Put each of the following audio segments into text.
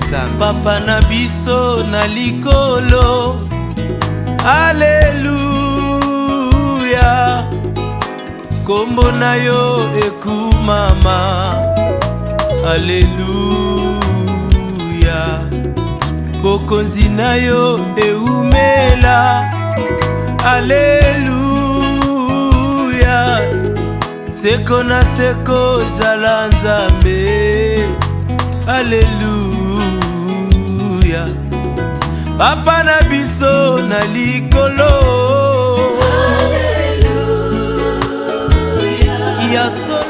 Papa na biso na likolo. Alléluia. Kombo na yo ekumama. Alléluia. Bokonzi na yo eumela. Alléluia. Seko na seko jala Nzambe. Alléluia. Papa na biso na likolo. Alléluia. Ya solo.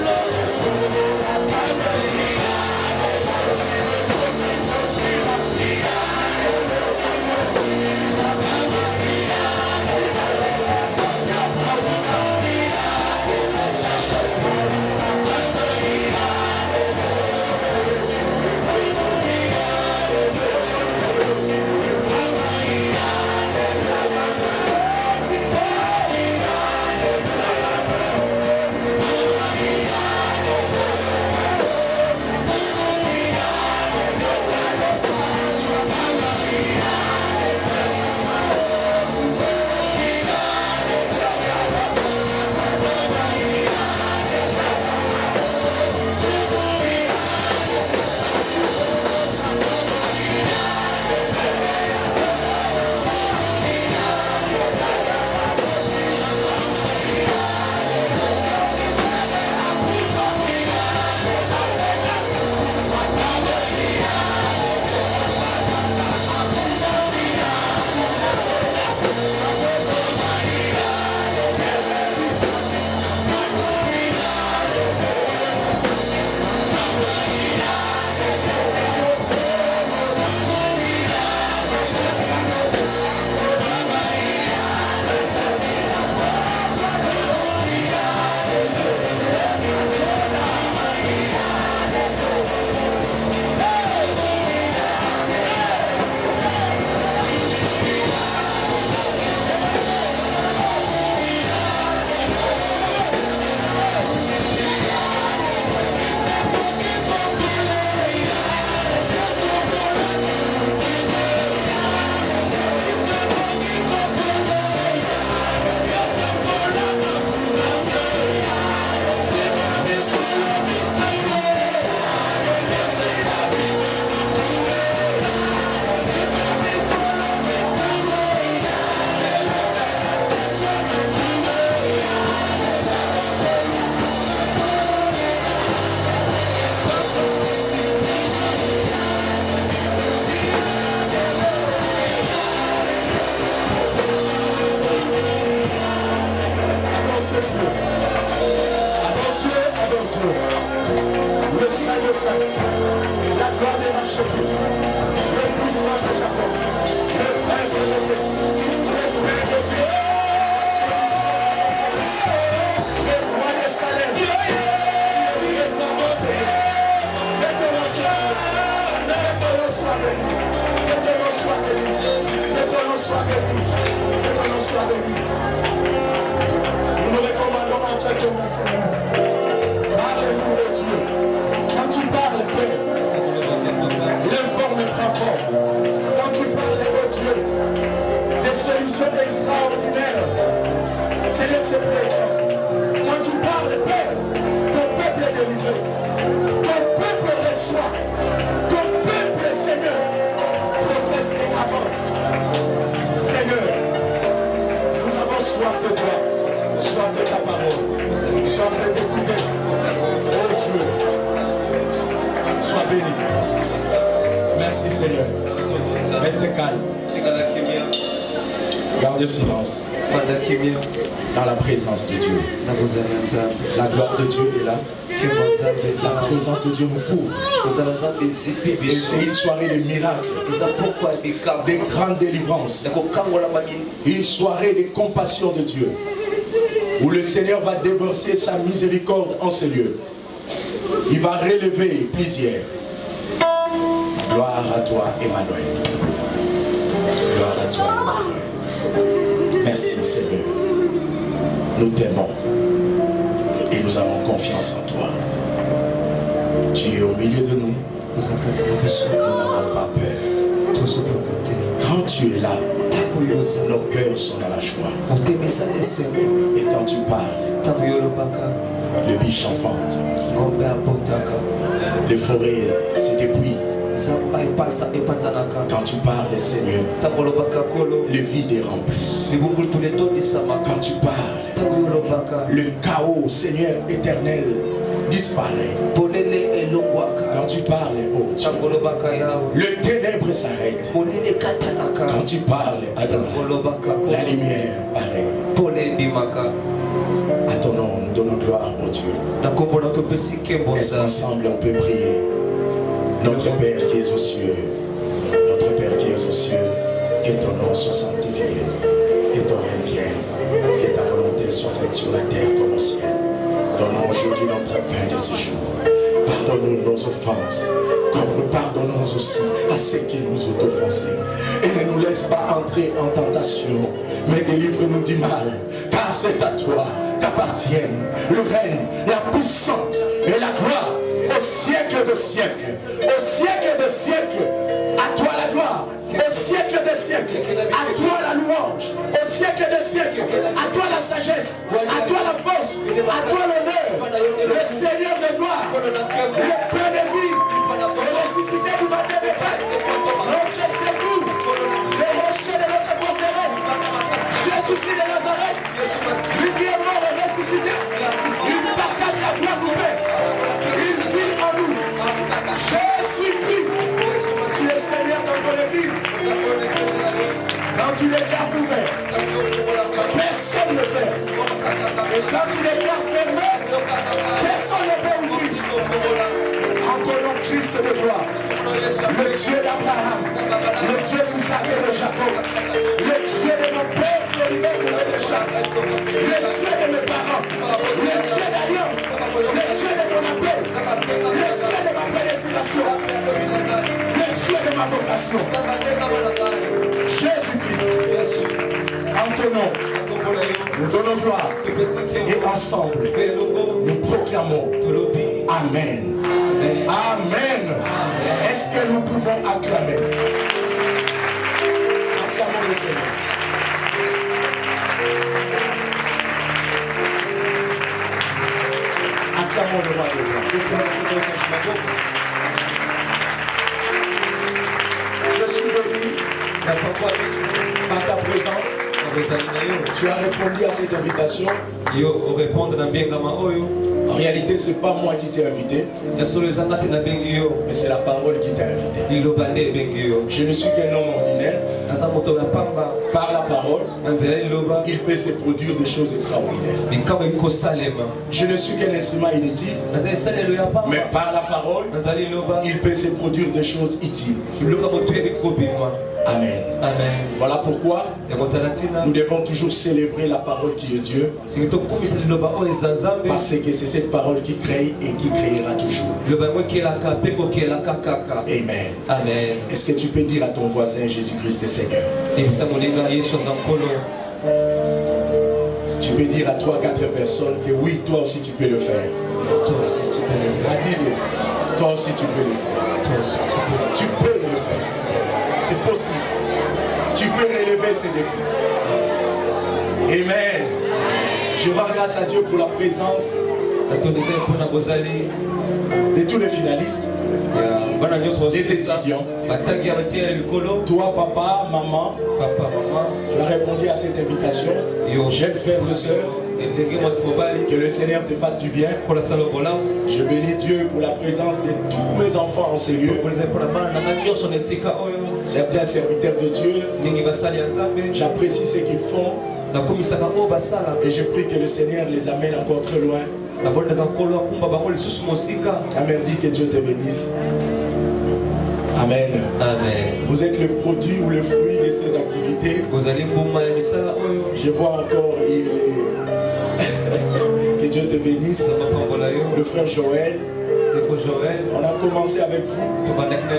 Nous nous recommandons entre Dieu, mon frère. Parlez-nous de Dieu. Quand tu parles, Père, l'informe prend forme. Quand tu parles de Dieu, des solutions extraordinaires, Seigneur, c'est présent. Quand tu parles, Père, ton peuple est délivré. Ton peuple reçoit. Ton peuple, Seigneur, progresse et avance. Seigneur, nous avons soif de toi, soif de ta parole, soif de t'écouter. Oh Dieu, sois béni. Merci Seigneur. Reste calme. Garde le silence. Dans la présence de Dieu. La gloire de Dieu est là. La présence de Dieu nous couvre. Et c'est une soirée de miracles, de grandes délivrances, une soirée de compassion de Dieu, où le Seigneur va déverser sa miséricorde en ce lieu. Il va relever plusieurs. Gloire à toi, Emmanuel. Gloire à toi, Emmanuel. Merci, Seigneur. Nous t'aimons et nous avons confiance en toi. Tu es au milieu de nous. Nous n'avons pas peur. Quand tu es là, nos cœurs sont dans la joie. Et quand tu parles, le biche enfante. Les forêts se dépouillent. Quand tu parles, Seigneur, le vide est rempli. Quand tu parles, le chaos, Seigneur éternel, disparaît. Quand tu parles, oh Dieu, le ténèbre s'arrête. Quand tu parles, Adam, la lumière paraît. À ton nom, nous donnons gloire, oh Dieu. Est-ce qu'ensemble on peut prier? Notre Père qui es aux cieux, notre Père qui es aux cieux, que ton nom soit sanctifié, que ton règne vienne, que ta volonté soit faite sur la terre comme au ciel. Donne-nous aujourd'hui notre pain de ce jour. Pardonne-nous nos offenses, comme nous pardonnons aussi à ceux qui nous ont offensés. Et ne nous laisse pas entrer en tentation, mais délivre-nous du mal, car c'est à toi qu'appartiennent le règne, la puissance et la gloire au siècle de siècles. Au siècle de siècles, à toi la gloire. Au siècle des siècles, à toi la louange. Au siècle des siècles, à toi la sagesse, à toi la force, à toi l'honneur. Le Seigneur de gloire, le Père de vie, le ressuscité du matin des passes, notre secours, le rocher de notre forteresse, Jésus-Christ de Nazareth, lui qui est mort et ressuscité, il partage la gloire du Père, il vit en nous. Jésus-Christ, tu es Seigneur dans ton église. Quand tu déclares ouvert, personne ne ferme. Et quand tu déclares fermé, personne ne peut ouvrir. En ton nom, Christ de gloire, le Dieu d'Abraham, le Dieu d'Isaac et de Jacob, le Dieu de mon père Floribert et de Jacques, le Dieu de mes parents, le Dieu d'alliance, le Dieu de mon appel, le Dieu de ma prédestination, le Dieu de ma vocation. Jésus-Christ, en ton nom, nous donnons gloire et ensemble, nous proclamons Amen. Amen. Est-ce que nous pouvons acclamer? Acclamons le Seigneur. Acclamons le roi de gloire. Je suis venu par ta présence. Tu as répondu à cette invitation. En réalité, ce n'est pas moi qui t'ai invité, mais c'est la parole qui t'a invité. Je ne suis qu'un homme ordinaire. Par la parole, il peut se produire des choses extraordinaires. Je ne suis qu'un instrument inutile, mais par la parole, il peut se produire des choses utiles. Amen. Amen. Voilà pourquoi nous devons toujours célébrer la parole qui est Dieu, parce que c'est cette parole qui crée et qui créera toujours. Amen. Amen. Est-ce que tu peux dire à ton voisin Jésus-Christ est Seigneur? Tu peux dire à 3-4 personnes que oui, toi aussi tu peux le faire. Toi aussi tu peux le faire. Dis-le. Toi aussi tu peux le faire. Toi aussi tu peux le faire. C'est possible. Tu peux relever ces défis. Amen. Je rends grâce à Dieu pour la présence de tous les finalistes, des étudiants. Toi, papa, maman, tu as répondu à cette invitation. Jeunes frères et sœurs, que le Seigneur te fasse du bien. Je bénis Dieu pour la présence de tous mes enfants en ces lieux. Certains serviteurs de Dieu, j'apprécie ce qu'ils font et je prie que le Seigneur les amène encore très loin. Amen. Dit que Dieu te bénisse. Amen. Amen. Vous êtes le produit ou le fruit de ces activités. Je vois encore que Dieu te bénisse. Le frère Joël. On a commencé avec vous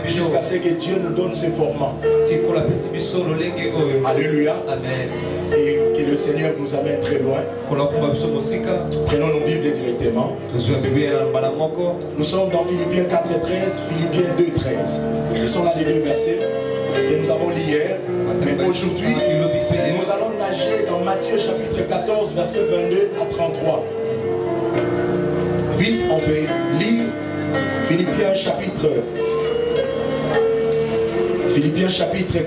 jusqu'à ce que Dieu nous donne ses formats. Alléluia. Amen. Et que le Seigneur nous amène très loin. Prenons nos Bibles directement. Nous sommes dans Philippiens 4:13, Philippiens 2:13. Ce sont là les deux versets que nous avons lus hier. Mais aujourd'hui, nous allons nager dans Matthieu chapitre 14, versets 22 à 33. Vite, on peut lire Philippiens chapitre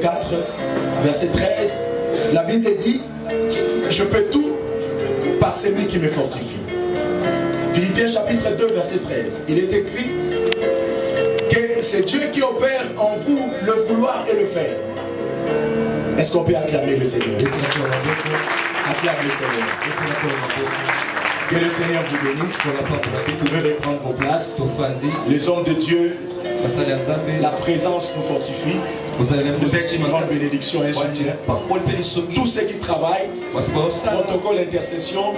4, verset 13. La Bible dit, je peux tout par celui qui me fortifie. Philippiens chapitre 2, verset 13. Il est écrit que c'est Dieu qui opère en vous le vouloir et le faire. Est-ce qu'on peut acclamer le Seigneur? Acclame le Seigneur. Que le Seigneur vous bénisse. Vous pouvez reprendre vos places. Les hommes de Dieu, la présence nous fortifie. Vous êtes une grande bénédiction et un soutien. Tous ceux qui travaillent, protocole intercession,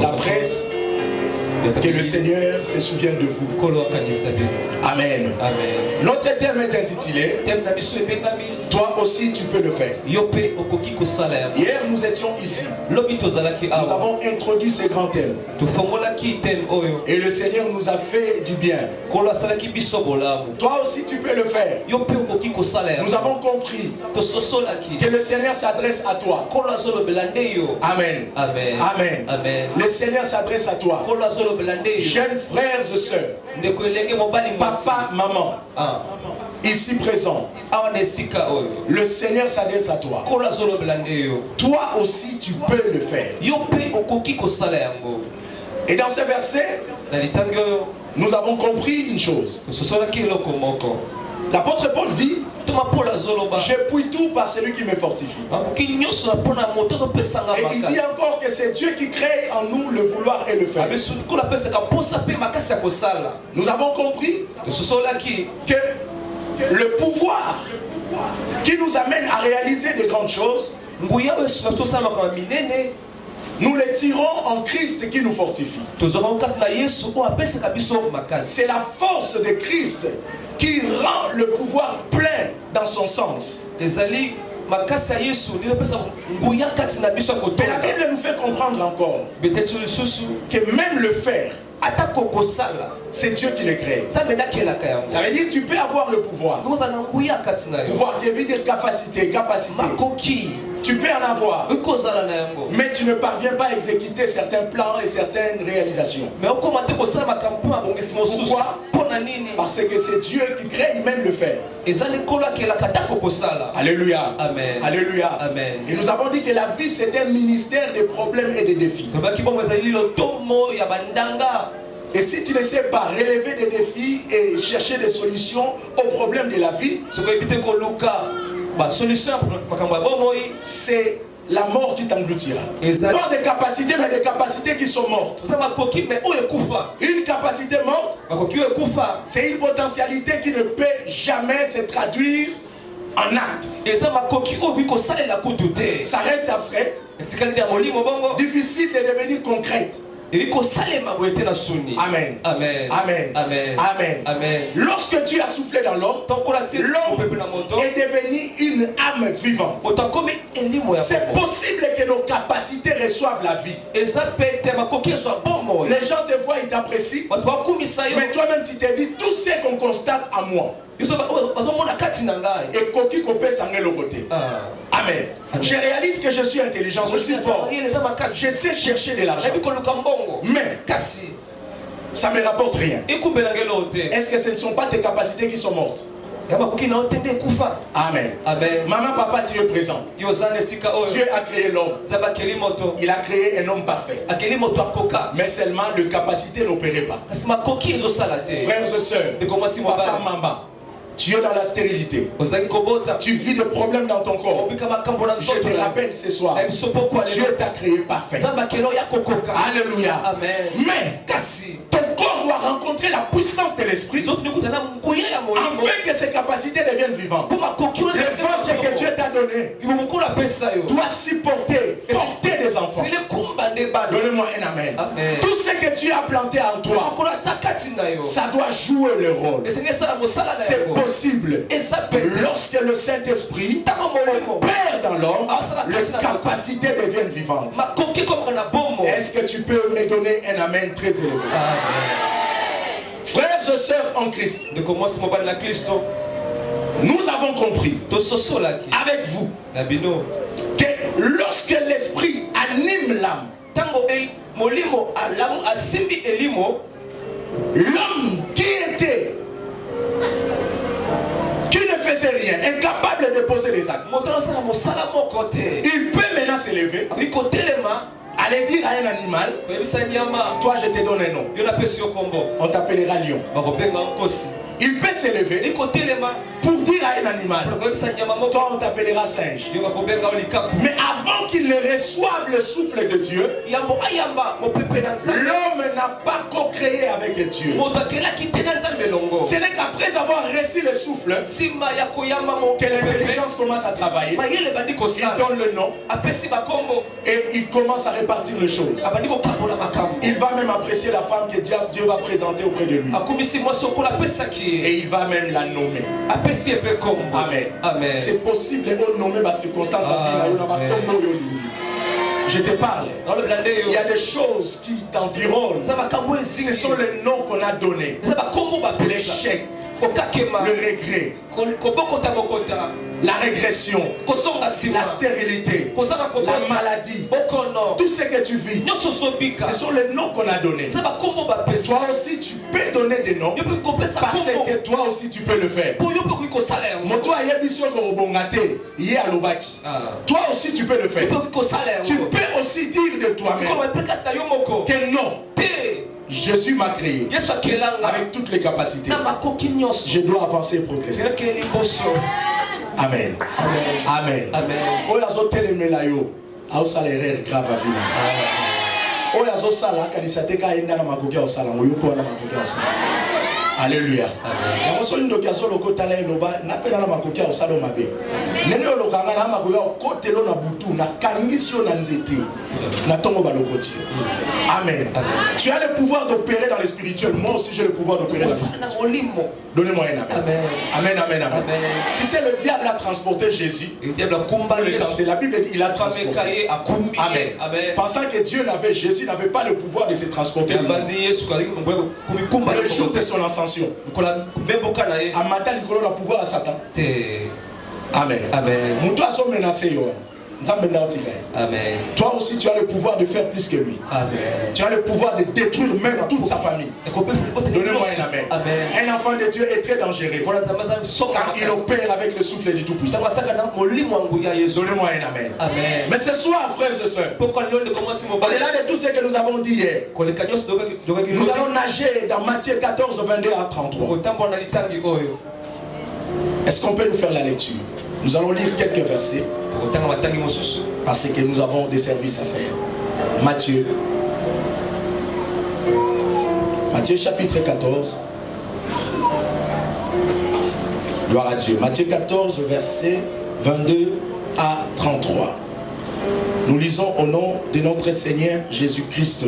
la presse, que le Seigneur se souvienne de vous. Amen. Amen. Notre thème est intitulé Toi aussi tu peux le faire. Hier nous étions ici. Nous avons introduit ce grand thème. Et le Seigneur nous a fait du bien. Toi aussi tu peux le faire. Nous avons compris que le Seigneur s'adresse à toi. Amen. Amen. Amen. Amen. Le Seigneur s'adresse à toi. Jeunes frères et sœurs, papa, maman, ici présent, le Seigneur s'adresse à toi. Toi aussi tu peux le faire. Et dans ce verset, nous avons compris une chose. L'apôtre Paul dit, je puis tout par celui qui me fortifie. Et il dit encore que c'est Dieu qui crée en nous le vouloir et le faire. Nous avons compris que le pouvoir qui nous amène à réaliser de grandes choses, nous les tirons en Christ qui nous fortifie. C'est la force de Christ qui rend le pouvoir plein dans son sens. Mais la Bible nous fait comprendre encore que même le faire, c'est Dieu qui le crée. Ça veut dire que tu peux avoir le pouvoir. Pouvoir qui veut dire capacité. Tu peux en avoir, mais tu ne parviens pas à exécuter certains plans et certaines réalisations. Pourquoi? Parce que c'est Dieu qui crée, il même le faire. Alléluia. Amen. Alléluia. Amen. Et nous avons dit que la vie c'est un ministère de problèmes et de défis. Et si tu ne sais pas relever des défis et chercher des solutions aux problèmes de la vie, c'est la mort qui t'engloutira. Pas des capacités, mais des capacités qui sont mortes. Une capacité morte, c'est une potentialité qui ne peut jamais se traduire en acte. Ça reste abstrait, difficile de devenir concrète. Amen. Amen. Amen. Amen. Amen. Lorsque Dieu a soufflé dans l'homme, l'homme est devenu une âme vivante. C'est possible que nos capacités reçoivent la vie. Les gens te voient, ils t'apprécient. Mais toi-même tu te dis, tout ce qu'on constate en moi. Et Koki Kopé Sangé le côté. Amen. Je réalise que je suis intelligent, je suis fort. Je sais chercher de l'argent. Mais ça ne me rapporte rien. Est-ce que ce ne sont pas tes capacités qui sont mortes? Amen. Amen. Maman, papa, tu es présent. Dieu a créé l'homme. Il a créé un homme parfait. Mais seulement les capacités n'opéraient pas. Frères et sœurs, papa, maman, tu es dans la stérilité. Tu vis des problèmes dans ton corps. Je te rappelle ce soir, Dieu t'a créé parfait. Alléluia. Amen. Mais ton corps doit rencontrer la puissance de l'esprit afin que ses capacités deviennent vivantes. Le ventre que Dieu t'a donné doit supporter, porter des enfants. Donnez-moi Donnez-moi un amen. Amen. Tout ce que tu as planté en toi, ça doit jouer le rôle. C'est possible. Lorsque le Saint-Esprit opère dans l'homme, les capacités deviennent vivantes. Est-ce que tu peux me donner un amen très élevé? Frères et sœurs en Christ, nous avons compris avec vous que lorsque l'esprit anime l'âme, l'homme qui ne faisait rien, incapable de poser les actes, il peut maintenant s'élever, aller dire à un animal, toi je te donne un nom, on t'appellera lion. Il peut s'élever pour dire à un animal, toi on t'appellera singe. Mais avant qu'il ne reçoive le souffle de Dieu, l'homme n'a pas co-créé avec Dieu. Ce n'est qu'après avoir reçu le souffle que l'intelligence commence à travailler. Il donne le nom et il commence à répartir les choses. Il va même apprécier la femme que Dieu va présenter auprès de lui. Et il va même la nommer. Amen. Amen. C'est possible de nommer ma circonstance. Je te parle. Il y a des choses qui t'environnent. Ce sont les noms qu'on a donnés. L'échec, le regret, la régression, la stérilité, la maladie, tout ce que tu vis, ce sont les noms qu'on a donnés. Toi aussi tu peux donner des noms parce que toi aussi tu peux le faire. Toi aussi tu peux le faire. Tu peux aussi dire de toi-même que non, Jésus m'a créé avec toutes les capacités. Je dois avancer et progresser. Amen. Amen. Amen. Alléluia. Amen. Tu as le pouvoir d'opérer dans le spirituel. Moi aussi j'ai le pouvoir d'opérer dans le spirituel. Donnez-moi un amen. Amen, amen, amen. Tu sais, le diable a transporté Jésus. La Bible dit qu'il a transporté. Amen. Pensant que Jésus n'avait pas le pouvoir de se transporter. Le jour de son ascension. Amata Nicolo a le pouvoir à Satan. Amen. Amen. Amen. Toi aussi tu as le pouvoir de faire plus que lui. Amen. Tu as le pouvoir de détruire même toute sa famille. Donnez-moi un amen. Amen. Un enfant de Dieu est très dangereux car il opère avec le souffle du Tout-Puissant. Donnez-moi un amen. Amen. Mais ce soir, frères et sœurs, au-delà de tout ce que nous avons dit hier, nous allons nager dans Matthieu 14, 22 à 33. Est-ce qu'on peut nous faire la lecture? Nous allons lire quelques versets parce que nous avons des services à faire. Matthieu chapitre 14. Gloire à Dieu. Matthieu 14, versets 22 à 33. Nous lisons au nom de notre Seigneur Jésus-Christ.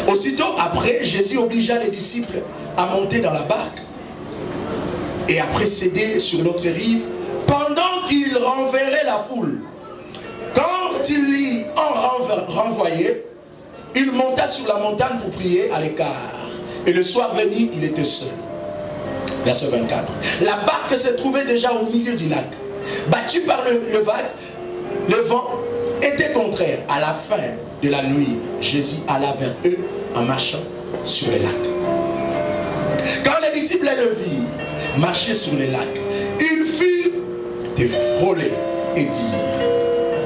Aussitôt après, Jésus obligea les disciples à monter dans la barque et à précéder sur l'autre rive pendant qu'il renverrait la foule. Quand il y en renvoyait, il monta sur la montagne pour prier à l'écart. Et le soir venu, il était seul. Verset 24. La barque se trouvait déjà au milieu du lac. Battue par le vent était contraire. À la fin de la nuit, Jésus alla vers eux en marchant sur le lac. Quand les disciples le virent marcher sur le lac, ils furent frôler et dire: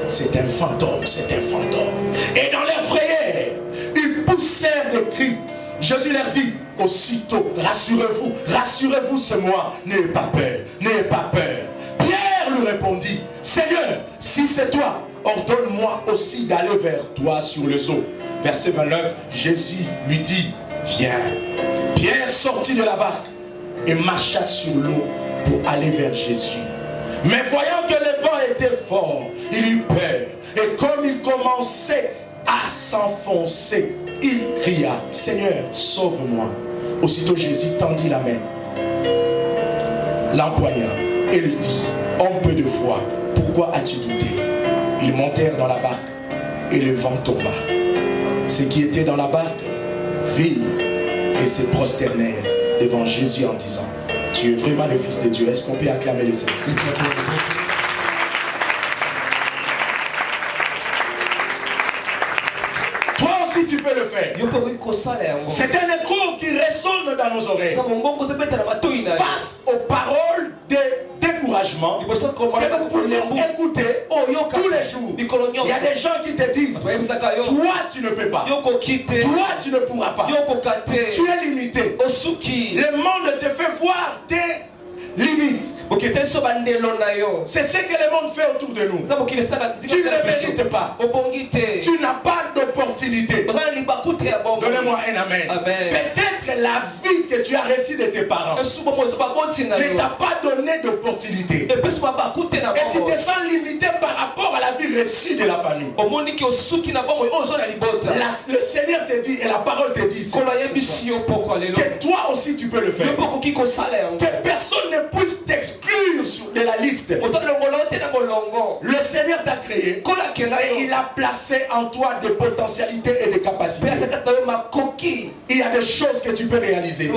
c'est un fantôme, c'est un fantôme. Et dans leur frayeur, ils poussèrent des cris. Jésus leur dit aussitôt: rassurez-vous, rassurez-vous, c'est moi, n'ayez pas peur, n'ayez pas peur. Pierre lui répondit: Seigneur, si c'est toi, ordonne-moi aussi d'aller vers toi sur les eaux. Verset 29, Jésus lui dit: viens. Pierre sortit de la barque et marcha sur l'eau pour aller vers Jésus. Mais voyant que le vent était fort, il eut peur. Et comme il commençait à s'enfoncer. Il cria, Seigneur, sauve-moi. Aussitôt Jésus tendit la main, l'empoigna et lui dit, homme peu de foi, pourquoi as-tu douté? Ils montèrent dans la barque et le vent tomba. Ceux qui étaient dans la barque virent et se prosternèrent devant Jésus en disant, tu es vraiment le Fils de Dieu. Est-ce qu'on peut acclamer le Seigneur? Toi aussi tu peux le faire. C'est un écho qui résonne dans nos oreilles. Face aux paroles de découragement que nous pouvons écouter tous les jours. Il y a des gens qui te disent, toi tu ne peux pas, toi tu ne pourras pas, tu es limité. Le monde te fait voir tes limites. C'est ce que le monde fait autour de nous. Tu ne le mérites pas. Tu n'as pas d'opportunité. Donnez-moi un amen. Peut-être la vie que tu as reçue de tes parents ne t'a pas donné d'opportunité. Et tu te sens limité par rapport à la vie reçue de la famille. Le Seigneur te dit et la parole te dit que toi aussi tu peux le faire. Que personne ne puisse t'exclure de la liste. Le Seigneur t'a créé et il a placé en toi des potentialités et des capacités. Il y a des choses que tu peux réaliser et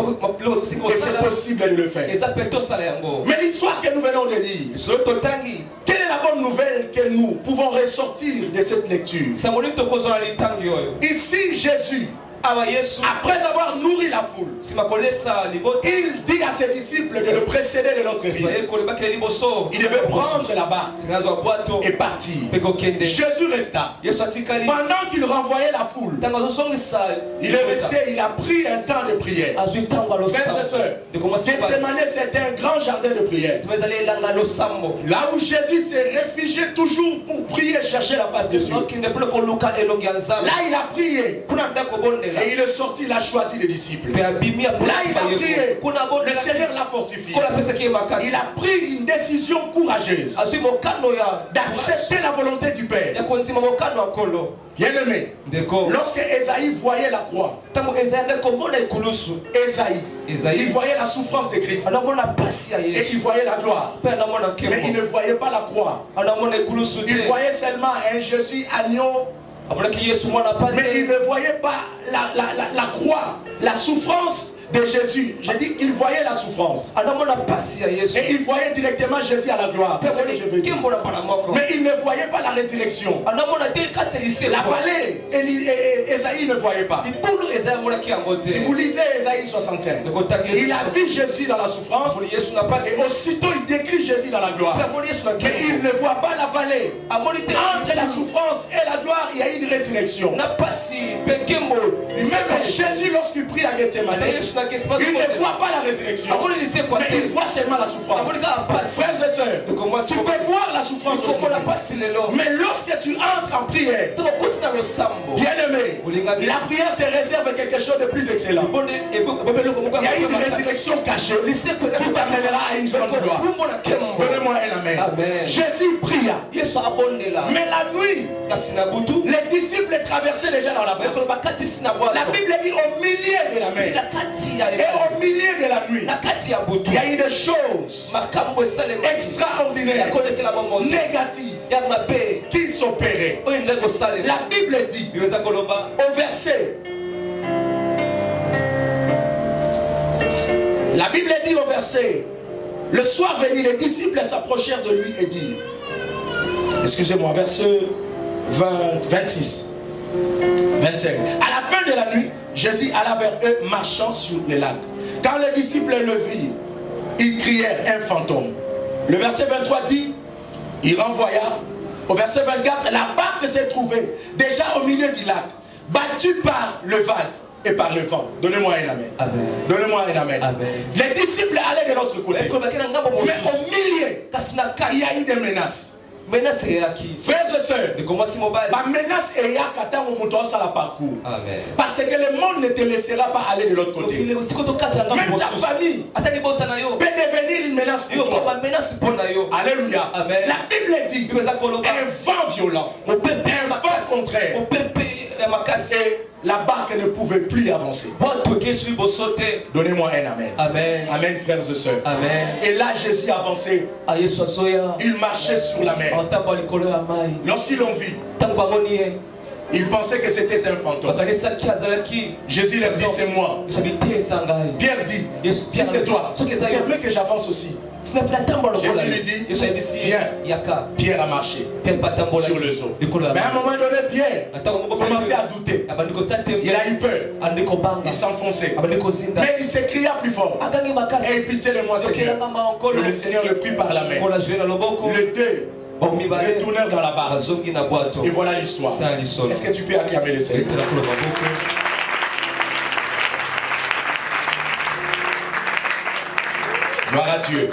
c'est possible de le faire. Mais l'histoire que nous venons de lire, quelle est la bonne nouvelle que nous pouvons ressortir de cette lecture? Ici Jésus, après avoir nourri la foule, il dit à ses disciples de le précéder de l'autre rive. Il devait prendre la barque et partir. Jésus resta. Pendant qu'il renvoyait la foule, il est resté, il a pris un temps de prière. Frères et sœurs, Gethsemane, c'était un grand jardin de prière. Là où Jésus s'est réfugié toujours pour prier, chercher la face de Dieu. Là il a prié. Et il est sorti, il a choisi les disciples. Là il a prié. Le Seigneur l'a fortifié. Il a pris une décision courageuse d'accepter la volonté du Père. Bien aimé, lorsque Ésaïe voyait la croix, il voyait la souffrance de Christ et il voyait la gloire, mais il ne voyait pas la croix. Il voyait seulement un Jésus agneau, mais il ne voyait pas la croix, la souffrance de Jésus. J'ai dit qu'il voyait la souffrance et il voyait directement Jésus à la gloire. C'est ce que je veux dire. Mais il ne voyait pas la résurrection. La vallée, Ésaïe ne voyait pas. Si vous lisez Ésaïe 65, il a vu Jésus dans la souffrance et aussitôt il décrit Jésus dans la gloire. Mais il ne voit pas la vallée. Entre la souffrance et la gloire, il y a une résurrection. Même Jésus, lorsqu'il prie à Gethsemane, il ne voit pas la résurrection, mais il voit seulement la souffrance. Frères et sœurs, tu peux voir la souffrance aujourd'hui, mais lorsque tu entres en prière, bien aimé, la prière te réserve quelque chose de plus excellent. Il y a une résurrection cachée qui t'amènera à une grande gloire. Donnez-moi un amen. Jésus pria, mais la nuit, les disciples traversaient déjà dans la barque. La Bible dit au milieu de la mer et au milieu de la nuit, il y a eu des choses extraordinaires, négatives qui s'opéraient. La Bible dit au verset, le soir venu, les disciples s'approchèrent de lui et dirent, excusez-moi, verset 26, 25. À la fin de la nuit, Jésus alla vers eux marchant sur le lac. Quand les disciples le virent, ils crièrent un fantôme. Le verset 23 dit, il renvoya. Au verset 24, la barque s'est trouvée déjà au milieu du lac, battue par le vague et par le vent. Donnez-moi un amen. Donnez-moi un amen. Les disciples allaient de l'autre côté. Mais au milieu, il y a eu des menaces. Frères et sœurs, la menace est à parcours. Parce que le monde ne te laissera pas aller de l'autre côté. Même ta famille peut devenir une menace pour toi. Alléluia. La Bible dit un vent violent, un vent contraire Et la barque ne pouvait plus avancer. Donnez-moi un amen. Amen. Amen, frères et sœurs. Amen. Et là, Jésus avançait. Il marchait sur la mer. Lorsqu'ils l'ont vu, ils pensaient que c'était un fantôme. Jésus leur dit, c'est moi. Pierre dit, si c'est toi, permets que j'avance aussi. Jésus lui dit, viens. Pierre a marché sur le seau. Mais à un moment donné, Pierre commençait à douter. Il a eu peur. Il s'enfonçait. Mais il s'écria plus fort. Aie pitié de moi, Seigneur. Et le Seigneur le prit par la main. Les deux retournèrent dans la barque. Et voilà l'histoire. Est-ce que tu peux acclamer le Seigneur? Gloire à Dieu.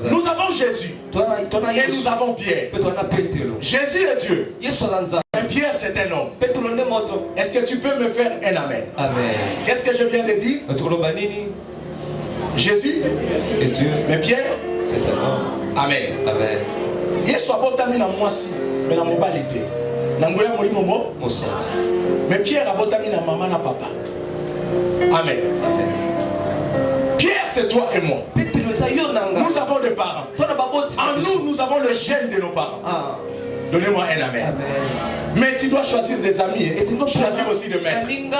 Nous avons Jésus. Et nous avons Pierre. Jésus est Dieu. Et Pierre c'est un homme. Est-ce que tu peux me faire un amen? Amen. Qu'est-ce que je viens de dire? Jésus est Dieu. Mais Pierre c'est un homme. Amen. Amen. Yesu abotami na mwasi mais na mobali te. Na ngoya molimo mo. Mais Pierre abotami na maman na papa. Amen. Amen. Pierre c'est toi et moi. Nous avons des parents. En nous, nous avons le gène de nos parents. Donnez-moi un amen. Amen. Mais tu dois choisir des amis et choisir aussi de maîtres. Amen.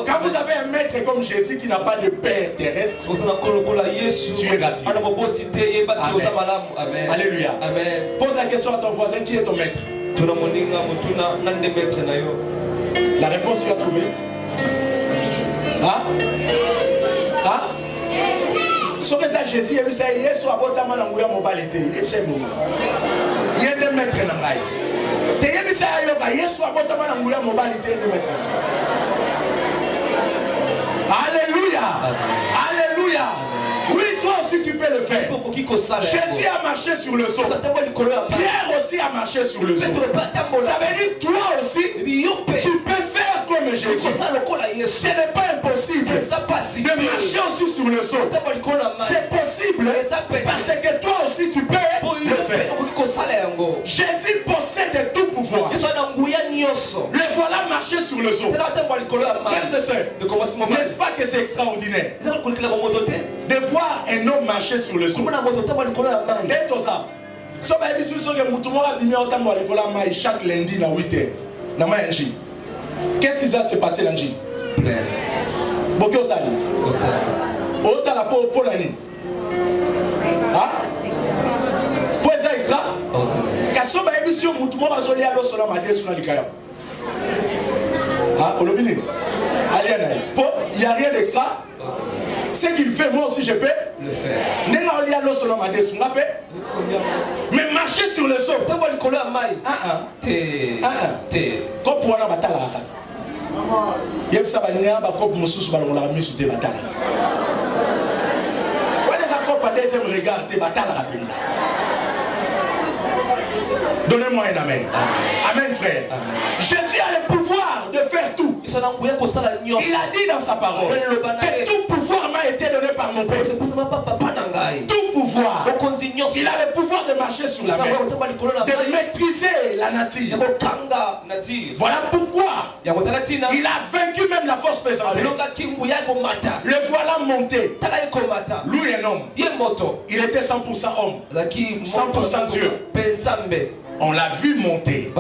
Quand vous avez un maître comme Jésus qui n'a pas de père terrestre, tu es rassuré. Amen. Alléluia. Amen. Pose la question à ton voisin, qui est ton maître? La réponse tu as trouvé? Hein? Hein? Soki ça Jésus et ça Yesu abotama na nguya mobalite il c'est bon il est le maître na ngai te yebisa yoka Yesu abotama na nguya mobalite le maître. Alléluia. Alléluia. Oui, toi aussi tu peux le faire. Jésus a marché sur le seau. Pierre aussi a marché sur le seau. Ça veut dire toi aussi tu peux faire comme Jésus. Ce n'est pas impossible de marcher aussi sur le seau. C'est possible parce que toi aussi tu peux le faire. Jésus possède tout pouvoir. Le voilà marcher sur le seau. Frères et sœurs, n'est-ce pas que c'est extraordinaire de voir un homme marcher sur le seau? Chaque lundi à 8h. Qu'est-ce qui va se passer lundi? Bokyo Sali. Ota la po la ni. Ah? Poeza extra. Kasoba émission mutumo bazoli alo solo madesu na likaya. Ah, olobini. Aliana. Po, il y a rien d'extra. Ce qu'il fait, moi aussi je peux le faire. Mais marcher sur le sol. Donnez-moi un amen. Amen, frère. Amen. Jésus a le pouvoir de faire tout. Il a dit dans sa parole que tout pouvoir m'a été donné par mon Père. Tout pouvoir. Il a le pouvoir de marcher sur la mer, de maîtriser la nature. Voilà pourquoi il a vaincu même la force pesante. Le voilà monté. Lui un homme. Il était 100% homme, 100% Dieu. On l'a vu monter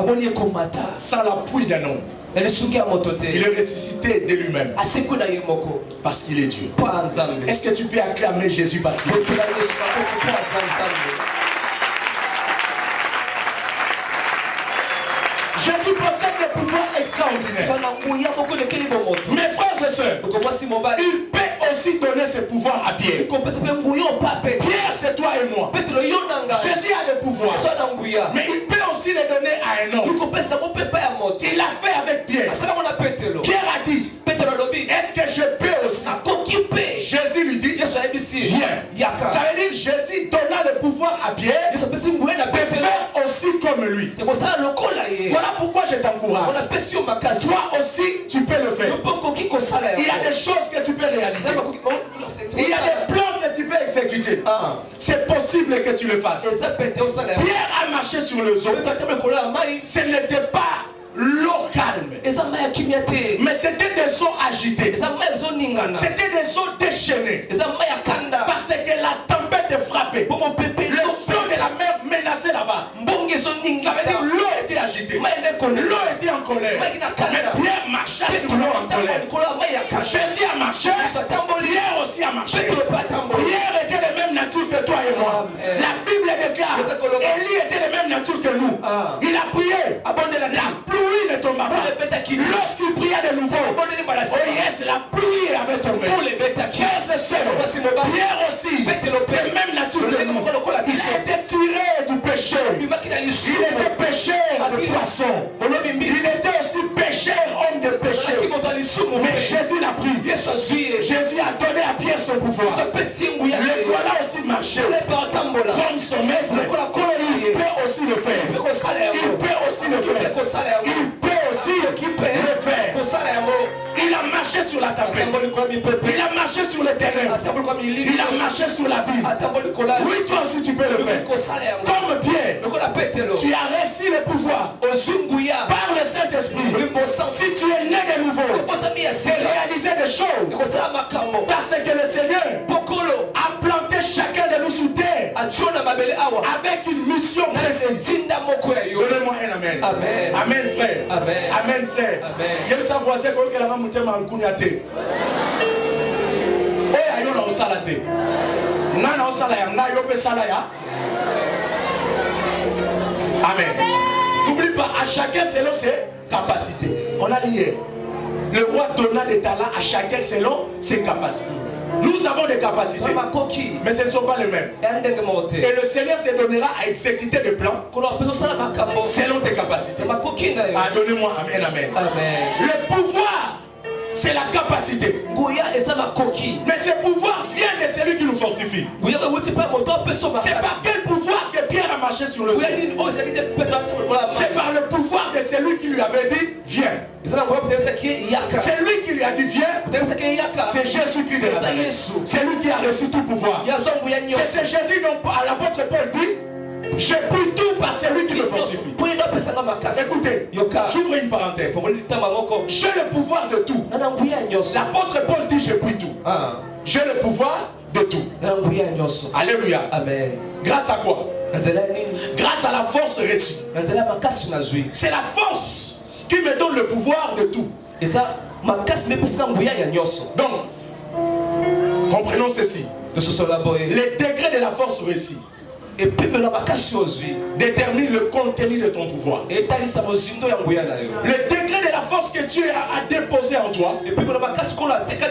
sans l'appui d'un homme. Il est ressuscité de lui-même parce qu'il est Dieu. Est-ce que tu peux acclamer Jésus parce qu'il est Dieu? Jésus possède le pouvoir extraordinaire. Mes frères et sœurs, il peut aussi donner ce pouvoir à Pierre. Pierre, c'est toi et moi. Jésus a le pouvoir, mais il peut aussi le donner à un homme. Il l'a fait avec Pierre. Pierre a dit, est-ce que je peux aussi? Jésus lui dit, viens. Ça veut dire Jésus donna le pouvoir à Pierre de faire aussi comme lui. Voilà pourquoi je t'encourage. Toi aussi, tu peux le faire. Il y a des choses que tu peux réaliser. Il y a des plans que tu peux exécuter. C'est possible que tu le fasses. Pierre a marché sur le zoo. Ce n'était pas l'eau calme. Mais c'était des eaux agitées. C'était des eaux déchaînées. Parce que la tempête est frappée. Le flot de la mer menaçait là-bas. Ça veut dire l'eau était agitée. L'eau était en colère. Mais Pierre marcha sur l'eau en colère. Jésus a marché. Pierre aussi a marché. Pierre était de même nature que toi et moi. La Bible déclare Élie était de même nature que nous. Il a prié. La pluie ne tomba pas. Lorsqu'il pria de nouveau, oh yes, la pluie avait tombé. Frères et sœurs, Pierre aussi, de même nature que nous. Il a été tiré du péché. Il était pécheur de poisson. Il était aussi pécheur, homme de péché. Mais Jésus l'a pris. Jésus a donné à Pierre son pouvoir. Le voilà aussi marché. Comme son maître, il peut aussi le faire. Il peut aussi le faire. Il peut aussi le faire. Il a marché sur la tempête. Il a marché sur les ténèbres. Il a marché sur la Bible. Oui, toi aussi tu peux le faire. Comme Pierre, tu as reçu le pouvoir par le Saint-Esprit. Si tu es né de nouveau, c'est réaliser des choses. Parce que le Seigneur a planté chacun de nous sous terre avec une mission précise. Donnez-moi un amen. Amen, frère. Amen, sœur. Je veux savoir c'est quoi que la maman m'a encouragé. Oya yo na osala te. Nana osala ya nga yo pe sala ya. Amen. N'oublie pas, à chacun selon ses capacités. On a dit hier, le roi donna des talents à chacun selon ses capacités. Nous avons des capacités, mais ce ne sont pas les mêmes. Et le Seigneur te donnera à exécuter des plans selon tes capacités. Ah, donnez-moi amen, amen. Le pouvoir, c'est la capacité. Mais ce pouvoir vient de celui qui nous fortifie. C'est par quel pouvoir que Pierre a marché sur le sol? C'est par le pouvoir de celui qui lui avait dit viens. C'est lui qui lui a dit viens. C'est Jésus qui lui a dit. C'est lui qui a reçu tout pouvoir. C'est Jésus dont l'apôtre Paul dit je puis tout par celui qui me fortifie. Écoutez, j'ouvre une parenthèse. J'ai le pouvoir de tout. L'apôtre Paul dit je puis tout. J'ai le pouvoir de tout. Alléluia. Amen. Grâce à quoi? Grâce à la force reçue. C'est la force qui me donne le pouvoir de tout. Donc, comprenons ceci. Les degrés de la force reçue détermine le contenu de ton pouvoir. Le degré de la force que Dieu a déposé en toi,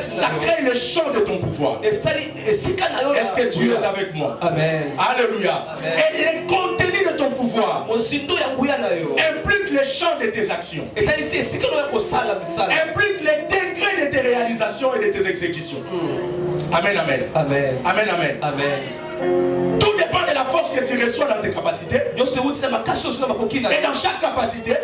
ça crée le champ de ton pouvoir. Est-ce que Dieu est avec moi? Amen. Alléluia. Amen. Et le contenu de ton pouvoir implique le champ de tes actions, implique les degrés de tes réalisations et de tes exécutions. Amen, amen. Amen. Amen, amen. Amen. Tout dépend de la force que tu reçois dans tes capacités. Et dans chaque capacité,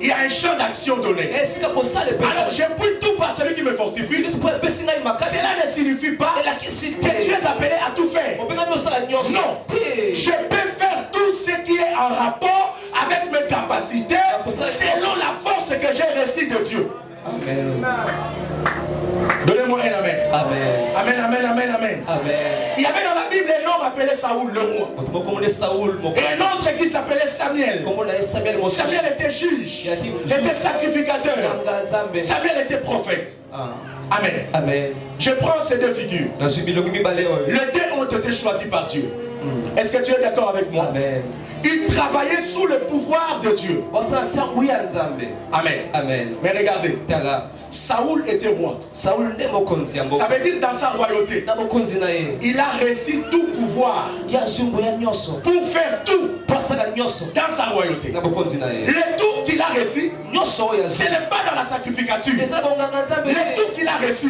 il y a un champ d'action donné. Alors je puis tout par celui qui me fortifie. Cela ne signifie pas que tu es appelé à tout faire. Non. Je peux faire tout ce qui est en rapport avec mes capacités selon la force que j'ai reçue de Dieu. Amen. Donnez-moi un amen. Amen. Amen, amen, amen, amen. Amen. Il y avait dans la Bible un homme appelé Saoul, le roi. Et un autre qui s'appelait Samuel. Samuel était juge, était sacrificateur. Samuel était prophète. Amen. Amen. Je prends ces deux figures. Les deux ont été choisis par Dieu. Est-ce que tu es d'accord avec moi? Amen. Il travaillait sous le pouvoir de Dieu. Amen. Amen. Mais regardez, Saoul était roi. Ça veut dire dans sa royauté, il a reçu tout pouvoir pour faire tout dans sa royauté. Le tout qu'il a reçu, ce n'est pas dans la sacrificature. Le tout qu'il a reçu,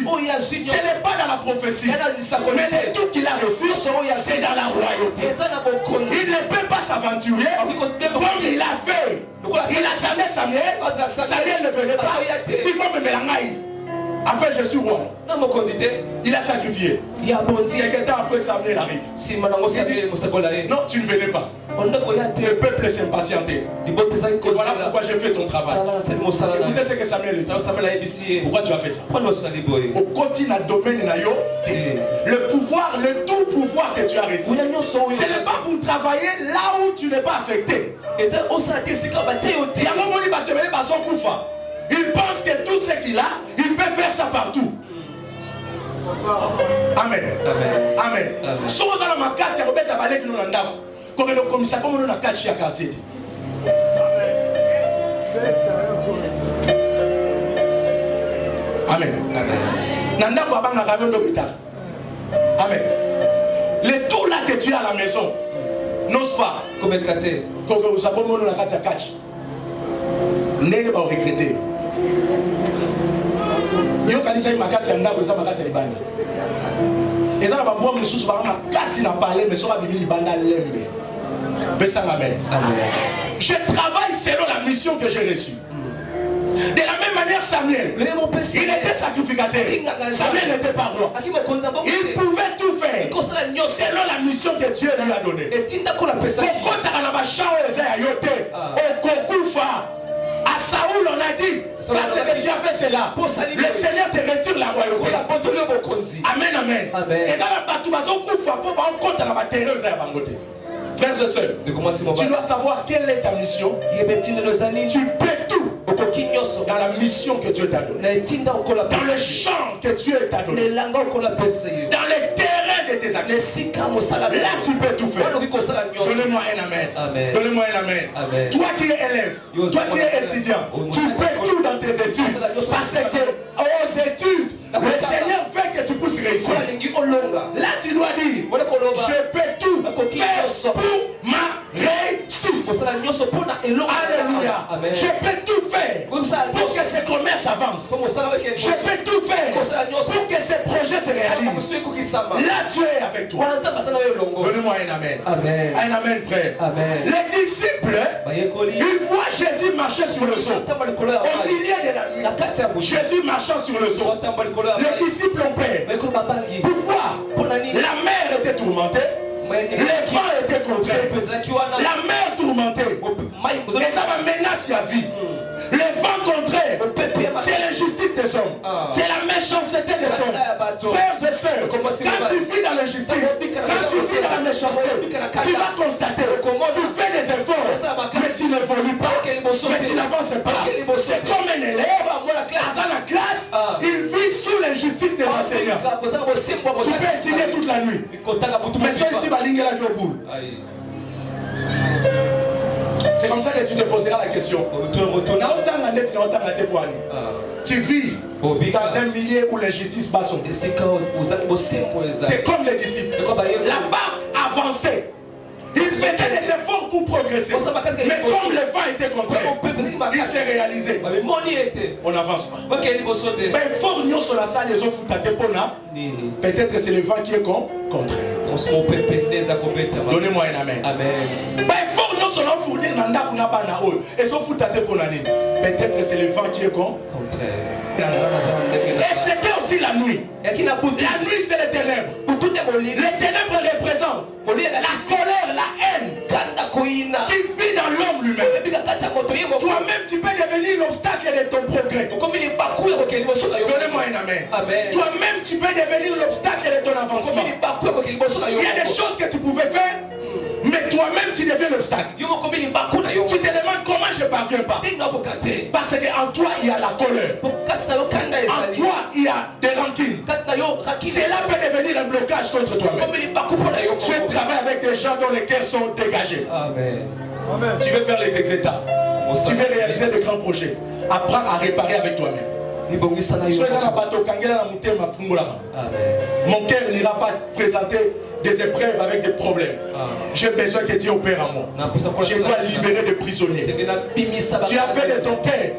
ce n'est pas dans la prophétie. Mais le tout qu'il a reçu, c'est dans la royauté. Il ne peut pas s'aventurer comme il a fait. Il attendait Samuel. Samuel ne venait pas. Il m'a mis la maille. Enfin, je suis roi. Il a sacrifié. Quelques temps après, Samuel arrive. Il dit, non, tu ne venais pas. Le peuple s'impatientait. Et voilà pourquoi j'ai fait ton travail. Écoutez ce que Samuel dit. Pourquoi tu as fait ça? Au quotidien domaine, le pouvoir, le tout pouvoir que tu as reçu, ce n'est pas pour travailler là où tu n'es pas affecté. Il pense que tout ce qu'il a, il peut faire ça partout. Amen. Amen. Chose à la macasse, il y a Robert Tabalé qui nous l'a dit. Comme le commissaire, comme on a catché à quartier. Amen. Nanda Baba n'a rien d'hôpital. Amen. Les tout là que tu as à la maison, n'ose pas. Comme un caté. Comme vous savez, on a catché à catch. N'est pas regretter. Yo kanisa yi makasi ya ndako eza makasi ya libanda. Eza na bambo misusu ba makasi na parler mais soka bibi libanda lembe. Pesa amen. Amen. Je travaille selon la mission que j'ai reçue. De la même manière Samuel, il était sacrificateur. Samuel n'était pas roi. Il pouvait tout faire selon la mission que Dieu lui a donnée. À Saoul on a dit, parce que tu as fait cela, le Seigneur te retire la royauté. Amen, amen. Frères et sœurs, tu dois savoir quelle est ta mission. Tu peux tout dans la mission que Dieu t'a donnée, dans le champ que Dieu t'a donné, dans les terrains de tes actions. Là tu peux tout faire. Donnez-moi un amen. Donnez-moi un amen. Toi qui es élève, toi qui es étudiant, tu peux tout dans tes études. Parce que aux études, le Seigneur fait que tu puisses réussir. Là tu dois dire, je peux tout faire pour ma réussite. Alléluia. Je peux tout faire pour que ce commerce avance. Je peux tout faire pour que ces projets se réalisent. Là tu es avec toi. Donnez-moi un amen. Un amen, frère. Les disciples, ils voient Jésus marcher sur le son. Au milieu de la nuit, Jésus marchant sur le son. Les disciples ont peur. Pourquoi? La mer était tourmentée. Les vents étaient contraires. La mer tourmentée. Et ça va menacer la vie. Les vents contraires, c'est l'injustice des hommes. C'est la méchanceté des hommes. Frères et sœurs, quand tu vis dans l'injustice, quand tu vis dans la méchanceté, tu vas constater, tu fais des efforts, mais tu n'évolues pas, mais tu n'avances pas. C'est comme un élève, à la classe, il vit sous l'injustice des enseignants. Tu peux enseigner toute la nuit, mais c'est ici, c'est comme ça que tu te poseras la question. Tu vis dans un milieu où l'injustice bat son. C'est comme les disciples. La barque avançait. Il faisait des efforts pour progresser. Mais comme le vent était contraire, il s'est réalisé. On n'avance pas. Peut-être c'est le vent qui est contraire. Donnez-moi un amen. Peut-être c'est le vent qui est contraire. Et c'était aussi la nuit. La nuit c'est les ténèbres. Les ténèbres représentent la colère, la haine qui vit dans l'homme lui-même. Toi-même tu peux devenir l'obstacle de ton progrès. Donnez-moi un amen. Toi-même tu peux devenir l'obstacle de ton avancement. Il y a des choses que tu pouvais faire, mais toi-même tu deviens l'obstacle. Tu te demandes comment je ne parviens pas. Parce qu'en toi il y a la colère. En toi il y a des rancunes. Cela peut devenir un blocage contre toi-même. Tu travailles avec des gens dont les cœurs sont dégagés. Amen. Tu veux faire les exétats. Tu veux réaliser de grands projets. Apprends à réparer avec toi-même. Mon cœur n'ira pas présenter des épreuves avec des problèmes. J'ai besoin que Dieu opère en moi. Je dois libérer des prisonniers. Tu as fait de ton cœur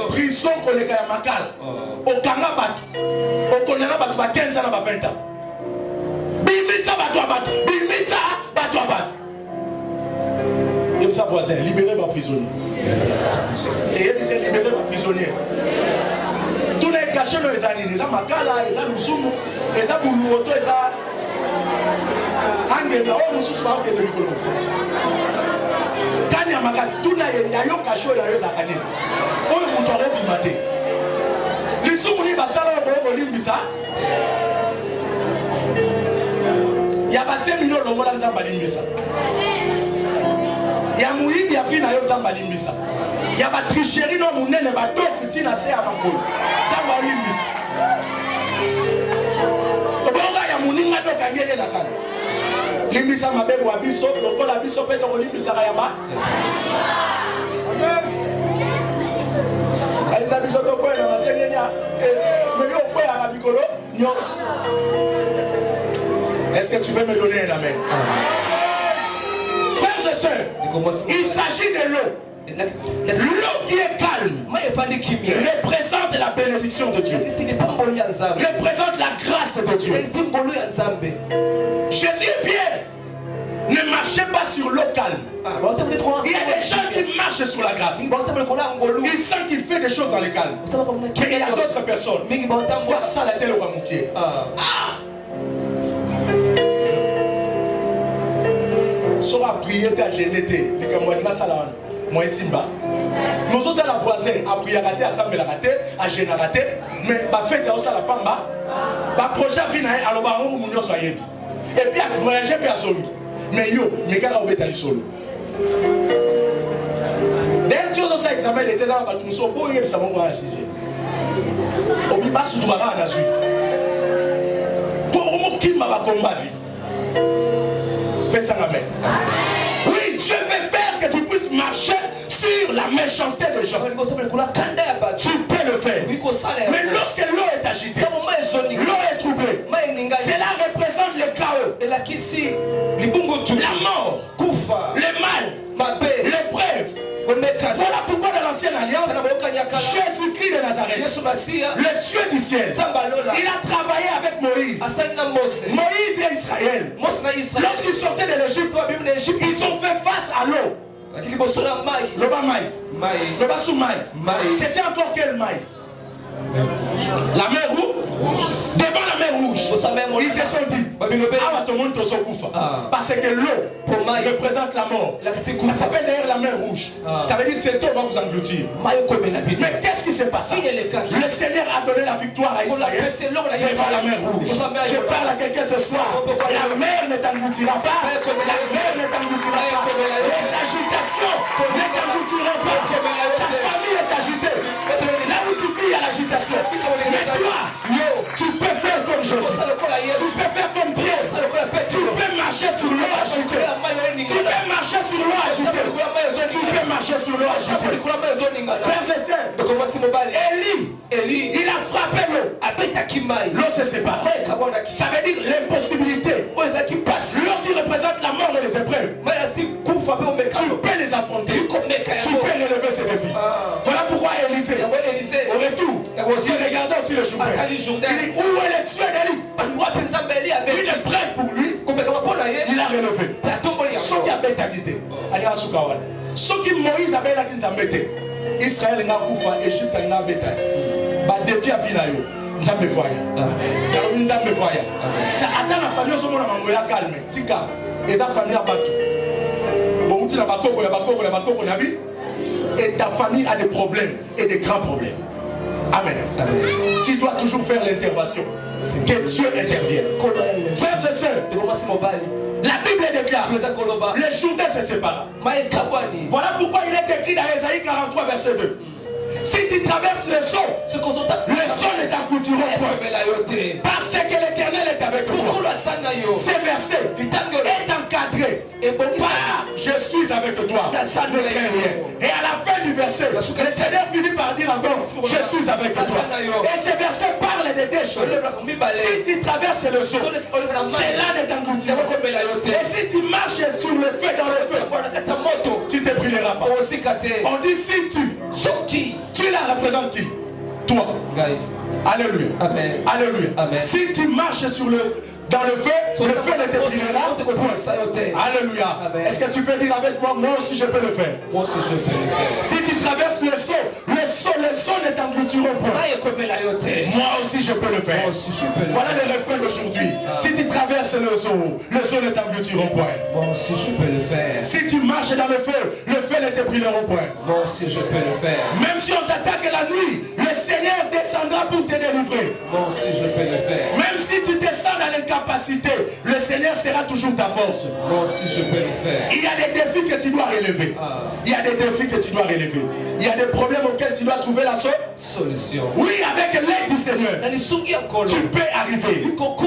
prison qu'on est à Makal. Au Kanga Batu. Au Konana Batu, 15 ans, 20 ans. Bimisa Batu Batu. Bimisa Batu Batu. Et sa voisin, libérez ma prisonnier. Et il dit libérez ma prisonnier. Tous les cachets, les années, les Makala, les Alusumu, les Abuluoto, les Nangena, oh, nous sommes en train de nous quand il y a magasi, tout n'a pas caché dans les années. On est moutonné du matin. Les souvenirs de ça, on est ça. Il y a passé millions de monde dans Zambalimbisa. Il y a mouillé, il y a fini dans Zambalimbisa. Il y a pas tricherie dans mon nez, il y a pas d'autres qui n'ont pas Bankolo. Zambalimbisa. Il y a mon nez, il y a d'autres qui n'ont pas limbisa mabebo wa biso lokola biso pe to limbisa ya ba saliza biso to ko na masengenya me yo ko ya bikolo nyo. Est-ce que tu peux me donner un amen? Frères et sœurs, il s'agit de l'eau. L'eau qui est calme représente la bénédiction de Dieu, représente la grâce de Dieu. Jésus et Pierre ne marchaient pas sur l'eau calme. Il y a des gens qui marchent sur la grâce. Ils sentent qu'il fait des choses dans le calme. Mais il y a d'autres personnes. Quoi ça la telle au moutier? Sora prier ta génété. Moi Simba. Nous autres la voisin a prié à rater, à Sambe la raté, à Gêne à raté, mais ma fête à la Pamba, ma projet vient à l'Obaron ou nous soyez. Et puis à voyager personne. Mais yo, mes gars ont été solo. D'ailleurs, tu as ça examen les thèses à la Batumso, pour y aller, ça va voir un sixième. Au Biba Soudouara à la suite. Pour moi, qui m'a combat vie. Fais ça, amen. Oui, Dieu veut faire que tu puisses marcher sur la méchanceté des gens. Tu peux le faire. Mais lorsque l'eau est agitée, l'eau est troublée, cela représente le chaos, la mort, le mal, l'épreuve. Voilà pourquoi dans l'ancienne alliance, Jésus-Christ de Nazareth, le Dieu du ciel, il a travaillé avec Moïse. Moïse et Israël, lorsqu'ils sortaient de l'Égypte, ils ont fait face à l'eau. Le bas maï, le bas sous maï. C'était encore quelle maï? La mer rouge. Devant la mer rouge, ils se sont dit, parce que l'eau représente la mort. Ça s'appelle d'ailleurs la mer rouge. Ça veut dire que cette eau va vous engloutir. Mais qu'est-ce qui s'est passé? Le Seigneur a donné la victoire à Israël devant la mer rouge. Je parle à quelqu'un ce soir. La mer ne t'engloutira pas. La mer ne t'engloutira pas. Les agitations ne t'engloutiront pas. Ta famille est agitée. Là où tu vis, il y a l'agitation. Mais toi, tu peux faire comme Jésus. Tu peux faire comme Pierre. Tu peux marcher sur l'eau agitée. Tu peux marcher sur l'eau agitée. Tu peux marcher sur l'eau agitée. Frères et sœurs, Élie, il a frappé l'eau. L'eau se sépare. Ça veut dire l'impossibilité. L'eau qui représente la mort et les épreuves. Tu peux les affronter. Tu peux relever ces défis. Voilà pourquoi Élisée, au retour, il regardait aussi le journal. Il dit, où est le Dieu d'Élie? Il est prêt pour lui. Il a relevé. Ce qui a été quitté. Ce qui Moïse a été Israël n'a pas fait, Égypte n'a pas fait. Défi à Vinayo. Nous avons fait. Nous avons fait. Attends la famille, nous avons fait calme. Tika. Et sa famille a battu. Bon, tu n'as pas de et ta famille a des problèmes et des grands problèmes. Amen. Tu dois toujours faire l'intervention. Que Dieu intervienne. Frères et sœurs, la Bible déclare les Jourdains se séparent. Voilà pourquoi il est écrit dans Ésaïe 43 verset 2. Si tu traverses le sol ne t'engloutiront point. Parce que l'Éternel est avec toi. Ces versets est encadré par je suis avec toi. Ne crains rien. Et à la fin du verset, le Seigneur finit par dire encore je suis avec toi. Et ces versets parlent de deux choses. Si tu traverses le sol, cela ne t'engloutira pas. Et si tu marches sur le feu dans le feu, tu ne te brûleras pas. On dit si tu la représentes qui? Toi. Alléluia. Amen. Alléluia. Amen. Si tu marches dans le feu ne te brûlera. Alléluia. Est-ce que tu peux dire avec moi, moi aussi je peux le faire? Moi aussi je peux le faire. Si tu traverses le sol ne t'engloutiront pas. Moi aussi je peux le faire. Voilà le refrain d'aujourd'hui. Si tu traverses traverses le zoo ne t'engloutiront point. Moi aussi je peux le faire. Si tu marches dans le feu ne te brûleront point. Moi aussi je peux le faire. Même si on t'attaque la nuit, le Seigneur descendra pour te délivrer. Moi aussi je peux le faire. Même si tu descends dans l'incapacité, le Seigneur sera toujours ta force. Moi aussi je peux le faire. Il y a des défis que tu dois relever. Il y a des défis que tu dois relever. Il y a des problèmes auxquels tu dois trouver la solution. Oui, avec l'aide du Seigneur, Tu tu peux arriver.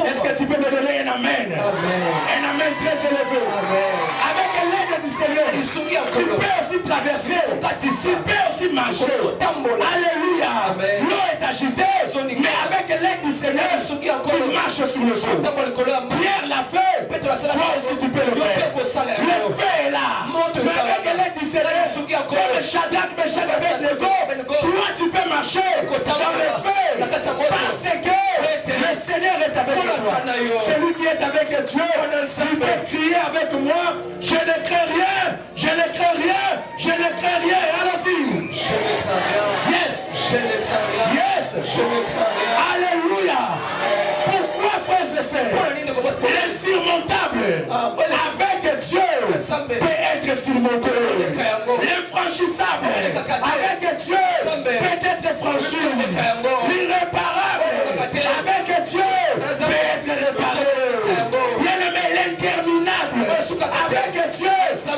Est-ce que tu peux me donner un amen? Un amen très élevé. Avec l'aide du Seigneur, tu peux aussi traverser. Tu peux aussi marcher. Alléluia. L'eau est agitée, mais avec l'aide du Seigneur, tu marches sur le sol. Pierre l'a fait. Toi aussi tu peux le faire. Le feu est là. Mais avec l'aide du Seigneur, comme Shadrach, Meshach et Abednego, toi tu peux marcher dans le feu parce que le Seigneur est avec toi. Celui qui est avec Dieu, il peut crier avec moi, je ne crains rien, je ne crains rien, je ne crains rien. Allons-y. Je ne crains rien. Yes. Je ne crains rien. Yes. Je ne crains rien. Alléluia. Pourquoi, frères et sœurs, l'insurmontable avec Dieu peut être surmonté. L'infranchissable avec Dieu peut être franchi. L'irréparable avec Dieu peut être réparé. Bien-aimé, l'interminable avec Dieu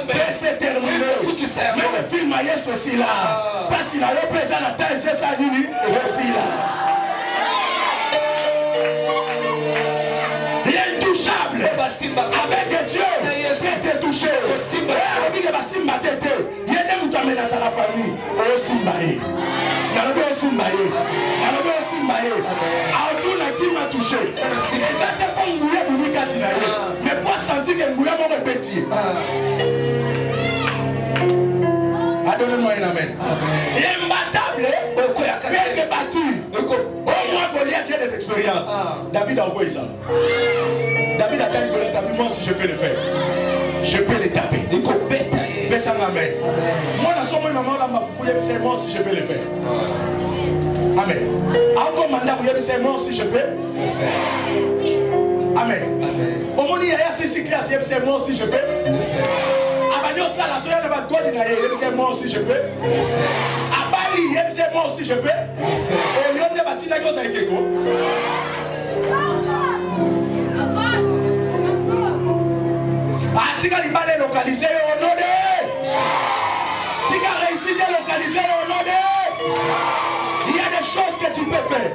peut se terminer. Même le film Maïs aussi là. Parce qu'il a le présent à la terre, c'est ça, lui aussi là. Avec Dieu, c'est te touché. Il y a des moutons dans sa famille. Aussi maillé. Aussi maillé. Aussi maillé. Autour de qui m'a touché. Et ça te pas mouillé pour lui quand il a eu. Mais pour sentir que mouillé mon répétier. Donnez-moi un amen. L'imbattable peut être battu. Au moins Goliath a des expériences. David a envoyé ça. David a dit Goliath a dit moi si je peux le faire. Je peux les taper. Mais ça m'amène. Moi dans son maman là m'a fouillé c'est moi si je peux le faire. Amen. Encore mandat vous c'est moi si je peux le faire. Amen. Au moment où il y a si classe c'est moi si je peux le faire. Abanyo sala so yana ba God na ye c'est moi aussi je peux. Abali c'est moi aussi je peux. O yonde batina ko sa ikeko. Tika libale localisé au nom de. Tika réussi de localiser au nom de. Il y a des choses que tu peux faire.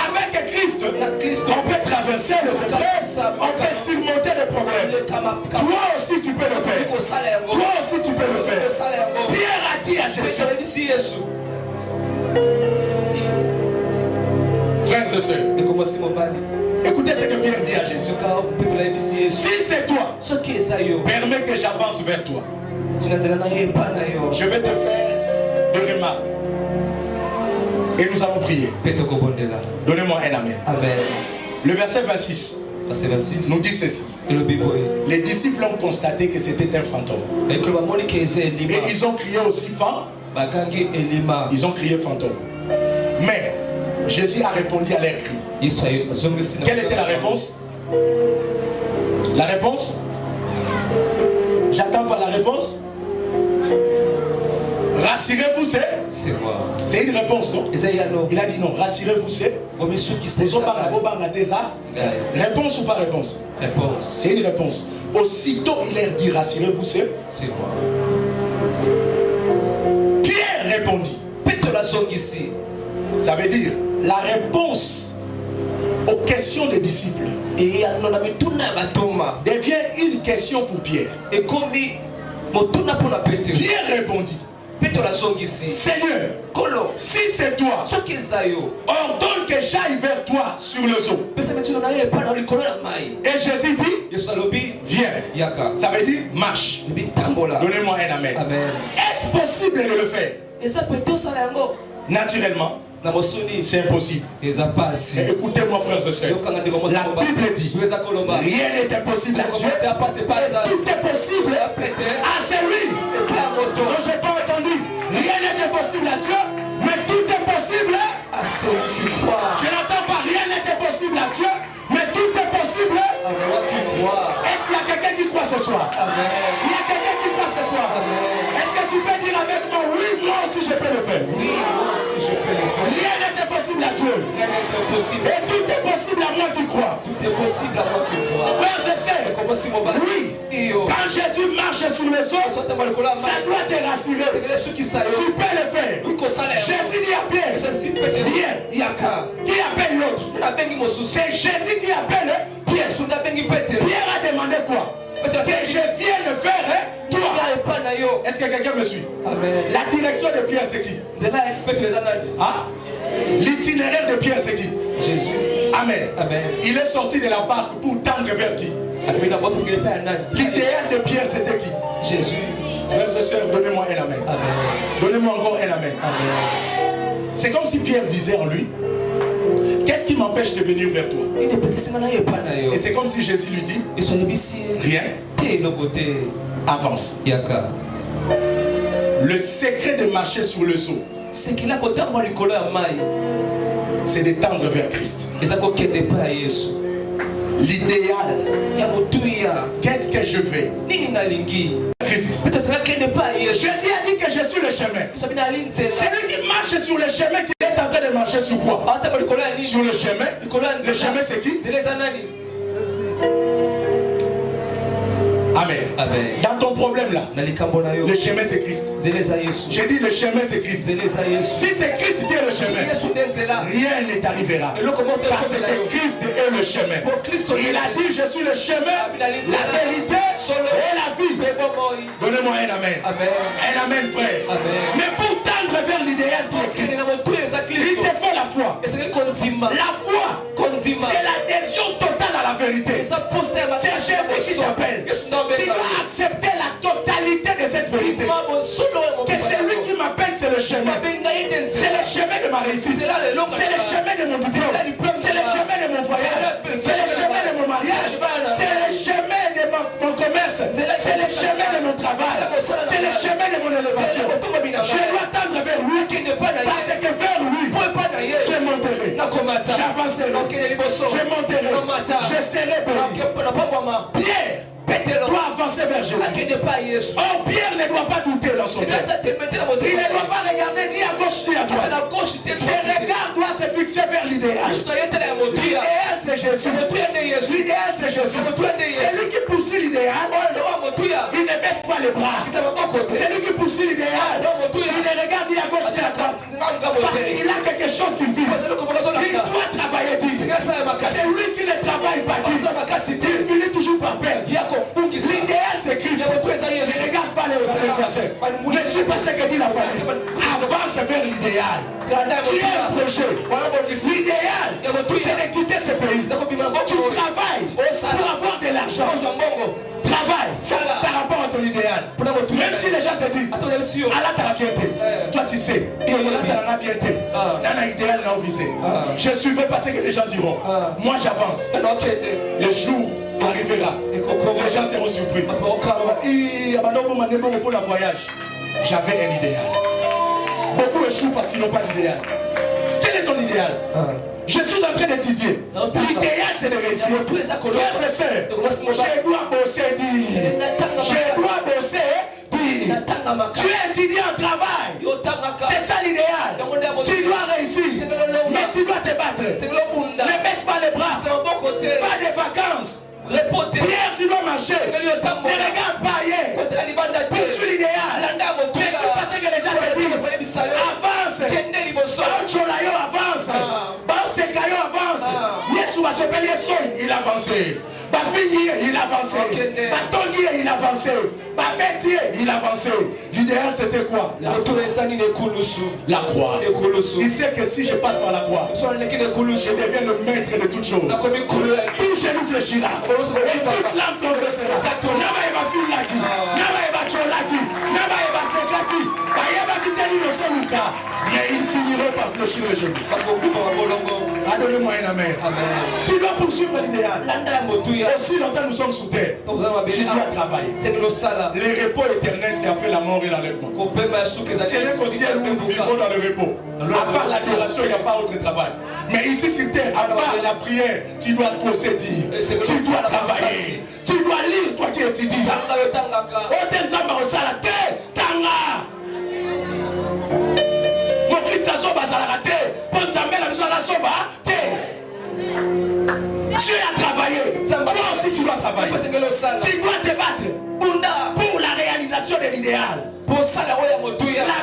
Avec Christ, on peut traverser les épreuves, on peut surmonter les problèmes. Toi aussi tu peux le faire. Toi aussi tu peux le faire. Pierre a dit à Jésus. Frères et sœurs, écoutez ce que Pierre dit à Jésus. Si c'est toi, permets que j'avance vers toi. Je vais te faire deux remarques. Et nous allons prier. Donnez-moi un amen. Le verset 26 nous dit ceci. Les disciples ont constaté que c'était un fantôme. Et ils ont crié aussi fantôme. Ils ont crié fantôme. Mais Jésus a répondu à leur cri. Quelle était la réponse? La réponse? J'attends pas la réponse. Rassurez-vous, c'est moi. C'est une réponse, non? Il a dit non. Rassurez-vous, c'est. Réponse ou pas réponse? Réponse. C'est une réponse. Aussitôt, il leur dit rassurez-vous, c'est moi. Pierre répondit. Ça veut dire la réponse aux questions des disciples devient une question pour Pierre. Pierre répondit. Seigneur, si c'est toi, ordonne que j'aille vers toi sur le zoo. Et Jésus dit, viens. Ça veut dire marche. Donnez-moi un amen. Est-ce possible de le faire? Naturellement, c'est impossible. Écoutez-moi, frères et sœurs. La Bible dit rien n'est impossible à Dieu. Tout est possible à celui dont je n'ai pas entendu. Rien n'est impossible à Dieu, mais tout est possible à celui qui croit. Je n'entends pas rien n'est impossible à Dieu, mais tout est possible croire. Est-ce qu'il y a quelqu'un qui croit ce soir? Amen. Il y a quelqu'un qui croit ce soir? Amen. Est-ce que tu peux dire avec moi, oui, moi aussi je peux le faire? Oui, moi aussi je peux le faire. Rien n'est impossible à Dieu. Rien n'est impossible. Et tout est possible à moi qui crois. Tout est possible à moi qui crois. Frère, je sais. Comment si mon bâtiment? Oui. Quand Jésus marche sur les eaux, ça doit te rassurer. Tu peux le faire. Jésus dit à Pierre, viens. Qui appelle l'autre? C'est Jésus qui appelle Pierre. Pierre a demandé quoi? Que je vienne le faire, toi. Est-ce que quelqu'un me suit? Amen. La direction de Pierre, c'est qui? Ah? L'itinéraire de Pierre, c'est qui? Jésus. Amen. Amen. Il est sorti de la barque pour tendre vers qui? L'idéal de Pierre, c'était qui? Jésus. Frères et sœurs, donnez-moi un amen. Amen. Donnez-moi encore un amen. Amen. C'est comme si Pierre disait en lui, qu'est-ce qui m'empêche de venir vers toi? Et c'est comme si Jésus lui dit, rien, avance. Le secret de marcher sur le seau, c'est de tendre vers Christ. L'idéal, qu'est-ce que je fais? Christ. Jésus a dit que je suis le chemin. C'est lui qui marche sur le chemin qui est en train de marcher sur quoi? Sur le chemin. Le chemin c'est qui? Amen. Amen. Dans ton problème là, le chemin c'est Christ. J'ai dit le chemin c'est Christ. Si c'est Christ qui est le chemin, rien ne t'arrivera. Parce que Christ est le chemin. Il a dit je suis le chemin, la vérité et la vie. Donnez-moi un amen. Un amen frère. Mais pour tendre vers l'idéal qui est Christ, il te faut la foi. La foi, c'est l'adhésion totale à la vérité. C'est Jésus qui t'appelle. Tu dois accepter la totalité de cette vérité. Que c'est lui qui m'appelle, c'est le chemin. C'est le chemin de ma réussite. C'est le chemin de mon diplôme. C'est le chemin de mon voyage. C'est le chemin de mon mariage. C'est le chemin de mon commerce. C'est le chemin de mon travail. C'est le chemin de mon élévation. Je dois tendre vers lui. Parce que vers lui, je monterai. J'avancerai. Je monterai. Je serai béni. Pierre doit avancer vers Jésus. Oh, Pierre ne doit pas douter dans son cœur. Il ne doit pas regarder ni à gauche ni à droite. Ses regards doivent se fixer vers l'idéal. L'idéal c'est Jésus. L'idéal c'est Jésus. C'est lui qui poursuit l'idéal. Il ne baisse pas les bras. C'est lui qui poursuit l'idéal. Il ne regarde ni à gauche ni à droite. Parce qu'il a quelque chose qu'il vise. Il doit travailler. C'est lui qui ne travaille pas. Il finit toujours par perdre. L'idéal c'est Christ. Ne regarde pas les adversaires. Ne suis pas ce que dit la famille. Avance vers l'idéal. Tu es un projet. L'idéal c'est de quitter ce pays. Tu travailles pour avoir de l'argent. Travaille par rapport à ton idéal. Même si les gens te disent Allah t'a bien été. Toi tu sais Allah t'a bien été. Nana idéal n'a visé. Je suis fait parce que les gens diront. Moi j'avance. Le jour arrivera. Les gens seront surpris. Pour le voyage, j'avais un idéal. Beaucoup échouent parce qu'ils n'ont pas d'idéal. Quel est ton idéal? Je suis en train d'étudier. L'idéal c'est de réussir. Frères et sœurs, je dois bosser, dire. Je dois bosser, dire. Tu es étudiant en travail. C'est ça l'idéal. Tu dois réussir. Mais tu dois te battre. Ne baisse pas les bras. Pas de vacances. Pierre, tu dois marcher. Ne regarde pas ailleurs. Poursuis l'idéal. Mais c'est parce que les gens te disent avance. Cholayo avance. Sekayo avance. Yesu va s'appeler Yesu. Il avance. Bafini, il avance. Batongi, il avance. Babeti, il avance. L'idéal c'était quoi? La croix. Il sait que si je passe par la croix, je deviens le maître de toutes choses. Tout genou fléchira. Et toute l'âme confessera. Naba eba filaki. Naba eba cholaki. Naba eba sekaki. Bayeba kiteli no seluka. Mais ils finiront par fléchir les genoux. Donnez-moi un amen. Amen. Tu dois poursuivre l'idéal. Aussi longtemps nous sommes sous terre. Tu dois travailler. Le repos éternel, c'est après la mort et l'enlèvement. C'est même au ciel où nous vivons dans le repos. À part l'adoration, il n'y a pas autre travail. Mais ici sur terre, à part la prière, tu dois posséder. Tu dois travailler. Tu dois lire, toi qui étudies. Mon Christ a soba ça la raté. Bon Zambé la mission la soba. Tu as travaillé. Toi aussi tu dois travailler. Tu dois te battre pour la réalisation de l'idéal. La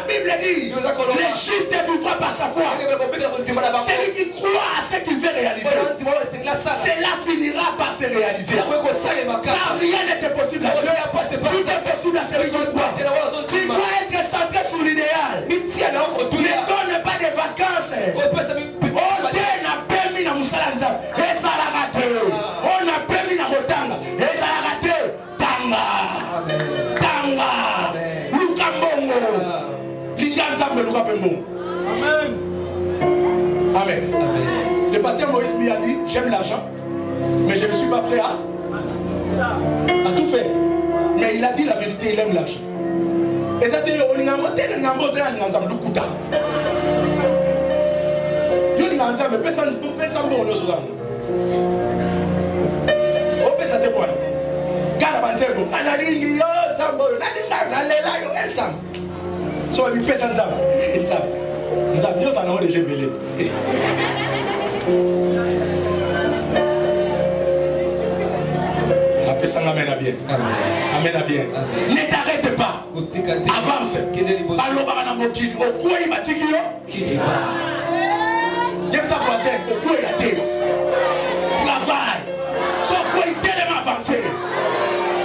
Bible dit le juste vivra par sa foi. Celui qui croit à ce qu'il veut réaliser, cela finira par se réaliser. Car rien n'était possible à Dieu. Tout est possible à celui qui croit. Tu dois être centré sur l'idéal. Ne donne pas de vacances. On a permis na musalanza. Et ça l'a raté. On a permis na rotanga. Et ça l'a raté. Tanga. Tanga. Amen. Amen. Le pasteur Maurice lui a dit, j'aime l'argent, mais je ne suis pas prêt à tout faire. Mais il a dit la vérité, il aime l'argent. Et ça dit, on a monté le nambo de l'ensemble du Kouta. Il a dit, mais personne ne peut pas bon, nous on peut ça te voir. Car la banque, on a dit, yo, Zambo, on a dit, so il pèse en zam. Nous avons déjà belé. Amen à bien. Amen à bien. Ne t'arrête pas. Avance. Travaille.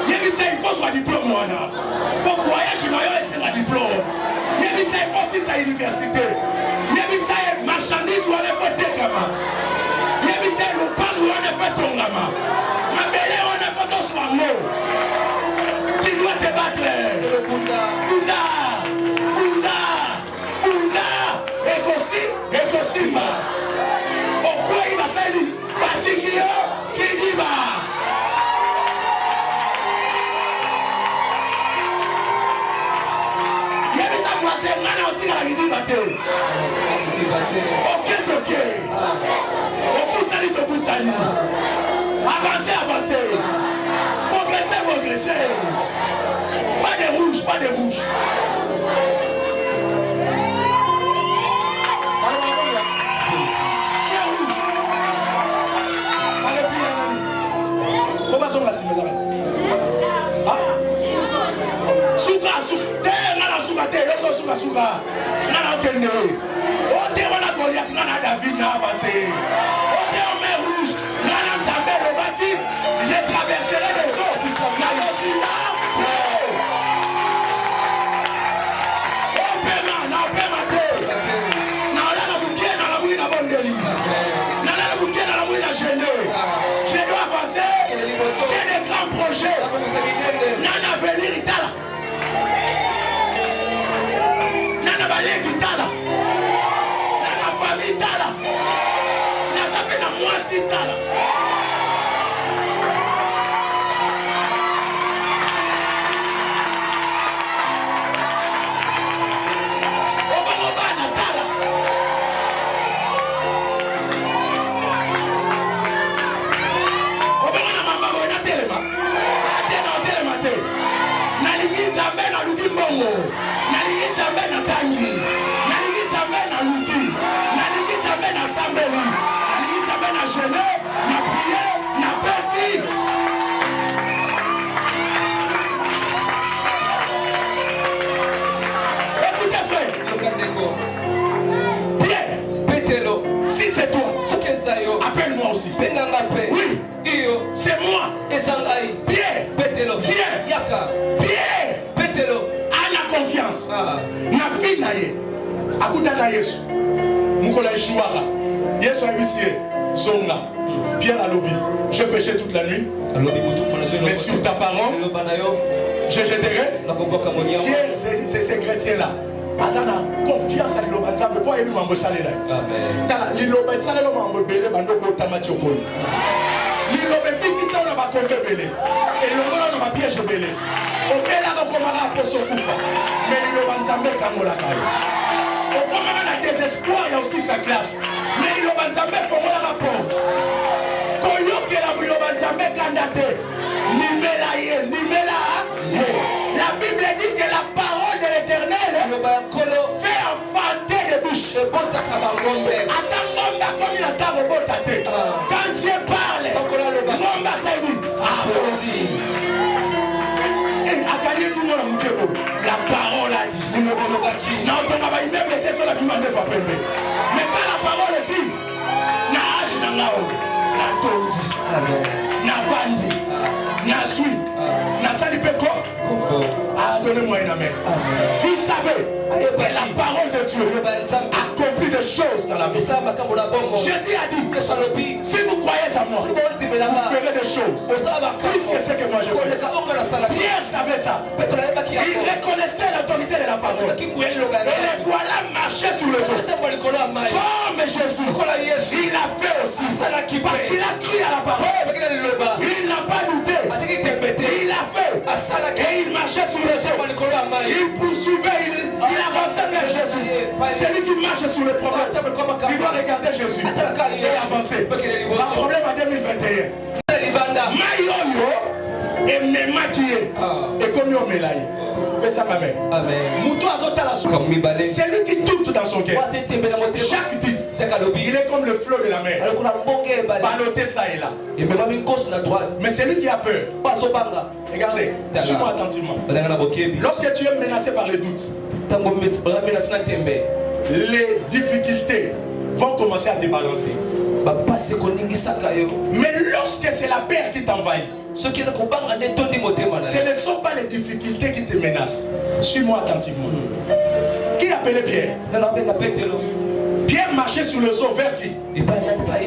Il faut soit diplôme. Pour voyage, il faut diplôme. Il faut aussi sa université. Il faut marchandise ou on fait tekama. Il faut le pan ou on fait tongama. Ma belle on a fait soin. Tu dois te battre. Bunda. Ekosima. Pourquoi il va s'aider? Batikio Kidiba. C'est maintenant on tire la guidée battée. Ok. Au poussali. Avancez. Progressez. Pas de rouge. Très rouge. Allez, puis, comment sont la cinéma? Suka. Nana okende. Ote wana Goliath nana David na avancé. Ote en mer rouge. Nana Nzambe Lobaki. Je traverserai les eaux. Tu sens là aussi là. On peut mater. Nana la bouquet dans la mouille na bondeli. Nana la bouquet dans la mouille na gêné. Je dois avancer. J'ai des grands projets. Nana venir itala. Kitala, na famille tala, na sape na mwasi tala. Oba na tala. Oba na mama na telema. Telema te. Na lingi Nzambe na luki mbongo. Na lingi Nzambe na tangi. Si c'est toi, appelle-moi aussi. Oui, c'est moi. Pierre, Pierre, a la confiance. Na fille naye, akuta na Yesu. Mukola Ishuara, Yesu a initié Zonga. Pierre a lobby. Je péchais toute la nuit. Mais sur ta parole, je jetterai. Pierre, c'est ces chrétiens-là. Azana confiance à liloba nzambe po yebi mambo salela. Amen. Tala liloba salela mambo bele bando bota matio ko. Liloba bikisa na ba kombe bele. Et longola na ba piège bele. Obela ko komara poso kufa. Mais liloba nzambe kangola kayo. Okomara na désespoir ya aussi sa classe. Mais liloba nzambe fongola la porte. Koyokela liloba nzambe kandate. Nimela ye, nimela ye. La Bible dit que la parole de l'Éternel fait enfanter des bouches. Attends, Momba comme il attend le bon tâté. Quand Dieu parle, Momba s'est dit, ah, vas-y. Et Akali est venu à Moukebo. La parole a dit. Non, ton abat immeuble était sur la bimane de Fapembe. Mais quand la parole est dit, na âge na ngao, na tondi, na vandi, na sui, na salipeko. Ah, donnez-moi une amen. Il savait que la parole de Dieu accomplit des choses dans la vie. Jésus a dit, si vous croyez à moi, vous ferez des choses plus que ce que moi je fais. Pierre savait ça. Il reconnaissait l'autorité de la parole. Et les voilà marcher sur le sol. Comme Jésus, il a fait aussi ça. Parce qu'il a cru à la parole. Il n'a pas douté. Il a fait. Et il marchait sur le sol. Il poursuivait, il avançait vers Jésus. C'est lui qui marche sur le problème. Il doit regarder Jésus et avancer. Le problème en 2021. Maïoyo et Nemakié. Et comme on mélaye. Mais ça m'a même. C'est lui qui doute dans son cœur. Jacques dit, il est comme le flot de la mer. Baloté ça et là. Mais c'est lui qui a peur. Regardez, suis-moi attentivement. Lorsque tu es menacé par les doutes, les difficultés vont commencer à te balancer. Mais lorsque c'est la peur qui t'envahit, ce ne sont pas les difficultés qui te menacent. Suis-moi attentivement. Qui appelait Pierre? Pierre marchait sur le eau vers qui?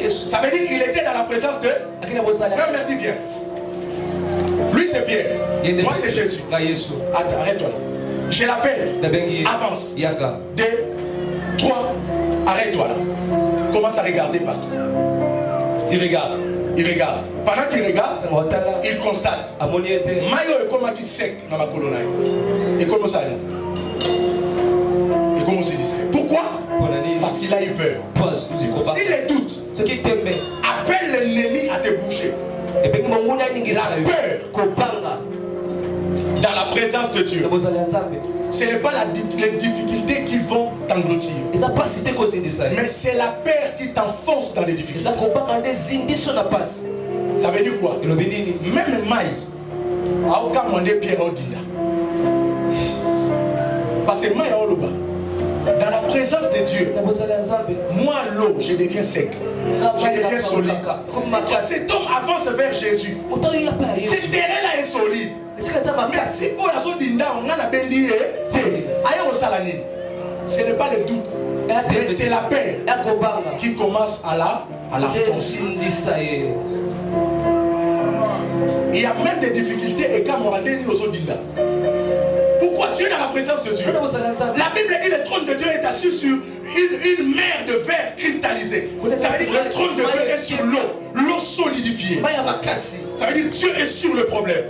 Ça veut dire qu'il était dans la présence de Frère Merdi, viens. Lui c'est Pierre. Moi c'est Jésus. Attends, arrête-toi là. Je l'appelle. Avance. 2, 3. Arrête-toi là. Commence à regarder partout. Il regarde. Il regarde. Pendant qu'il regarde, il constate. Mayo est comme qui sec dans ma colonne. Et comment ça dit? Et comment se dit? Pourquoi? Parce qu'il a eu peur. S'il est doute, appelle l'ennemi à te bouger. La peur dans la présence de Dieu. Ce n'est pas les difficultés qui vont t'engloutir. Mais c'est la peur qui t'enfonce dans les difficultés. Ça veut dire quoi? Même Maï, a aucun moment Pierre Odinda. Parce que Maï a Oloba. Dans la présence de Dieu, moi l'eau, je deviens sec. Je deviens solide. Quand cet homme avance vers Jésus, ce terrain-là est solide. Mais si pour la zone d'Inda, on a bendi, ce n'est pas le doute, mais c'est la paix qui commence à la foncer. Il y a même des difficultés et quand on a des aux d'Inda. Pourquoi tu es dans la présence de Dieu? La Bible dit que le trône de Dieu est assis sur une mer de verre cristallisé. Ça veut dire que le trône de Dieu est sur l'eau solidifiée. Ça veut dire que Dieu est sur le problème.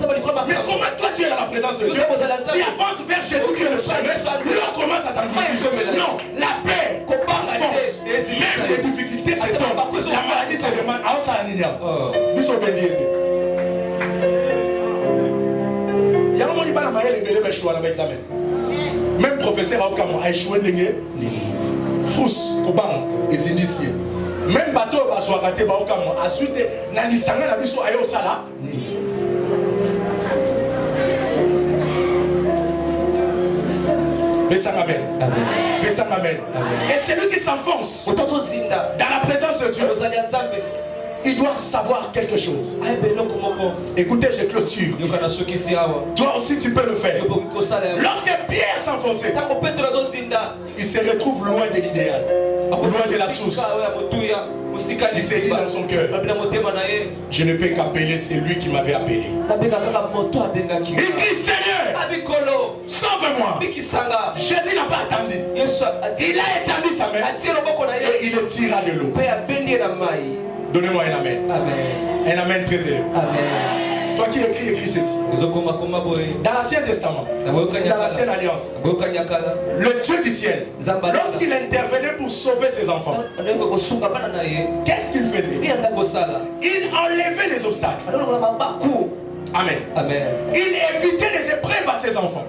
Mais comment toi tu es dans la présence de Dieu? Tu avances vers Jésus qui est le chemin. L'eau commence à t'engloutir. Non, la paix force. Même les difficultés se tombent. La maladie se demande. Ah, ça a un même professeur a échoué. Frous, Koban, les initiés. Même bateau, Baswakate, Baokamo, a suité, Nanisanga, la biso, Ayo Sala. Amen. Et c'est lui qui s'enfonce dans la présence de Dieu. Il doit savoir quelque chose. Écoutez, je clôture. Toi aussi, tu peux le faire. Lorsque Pierre s'enfonçait, il se retrouve loin de l'idéal. loin de la source. Il s'est dit dans son cœur, je ne peux qu'appeler celui qui m'avait appelé. Il dit, Seigneur, sauve-moi. Jésus n'a pas attendu. Il a étendu sa main et il le tira de l'eau. Donnez-moi un amen. Un amen très élevé. Toi qui écris ceci. Dans l'Ancien Testament, dans l'Ancienne Alliance, le Dieu du ciel, lorsqu'il intervenait pour sauver ses enfants, qu'est-ce qu'il faisait? Il enlevait les obstacles. Amen. Il évitait les épreuves à ses enfants.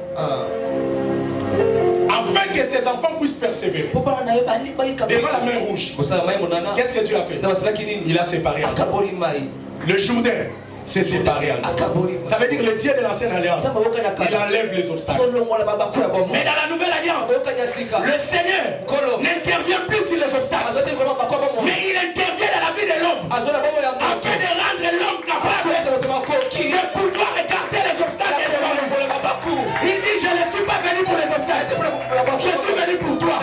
Afin que ses enfants puissent persévérer. Devant la mer rouge, qu'est-ce que Dieu a fait? Il a séparé. Le Jourdain s'est séparé. Ça veut dire le Dieu de l'ancienne alliance, il enlève les obstacles. Mais dans la nouvelle alliance, le Seigneur n'intervient plus sur les obstacles, mais il intervient dans la vie de l'homme afin de rendre l'homme capable de pouvoir écarter les obstacles. Il dit, je ne suis pas venu pour les obstacles, je suis venu pour toi.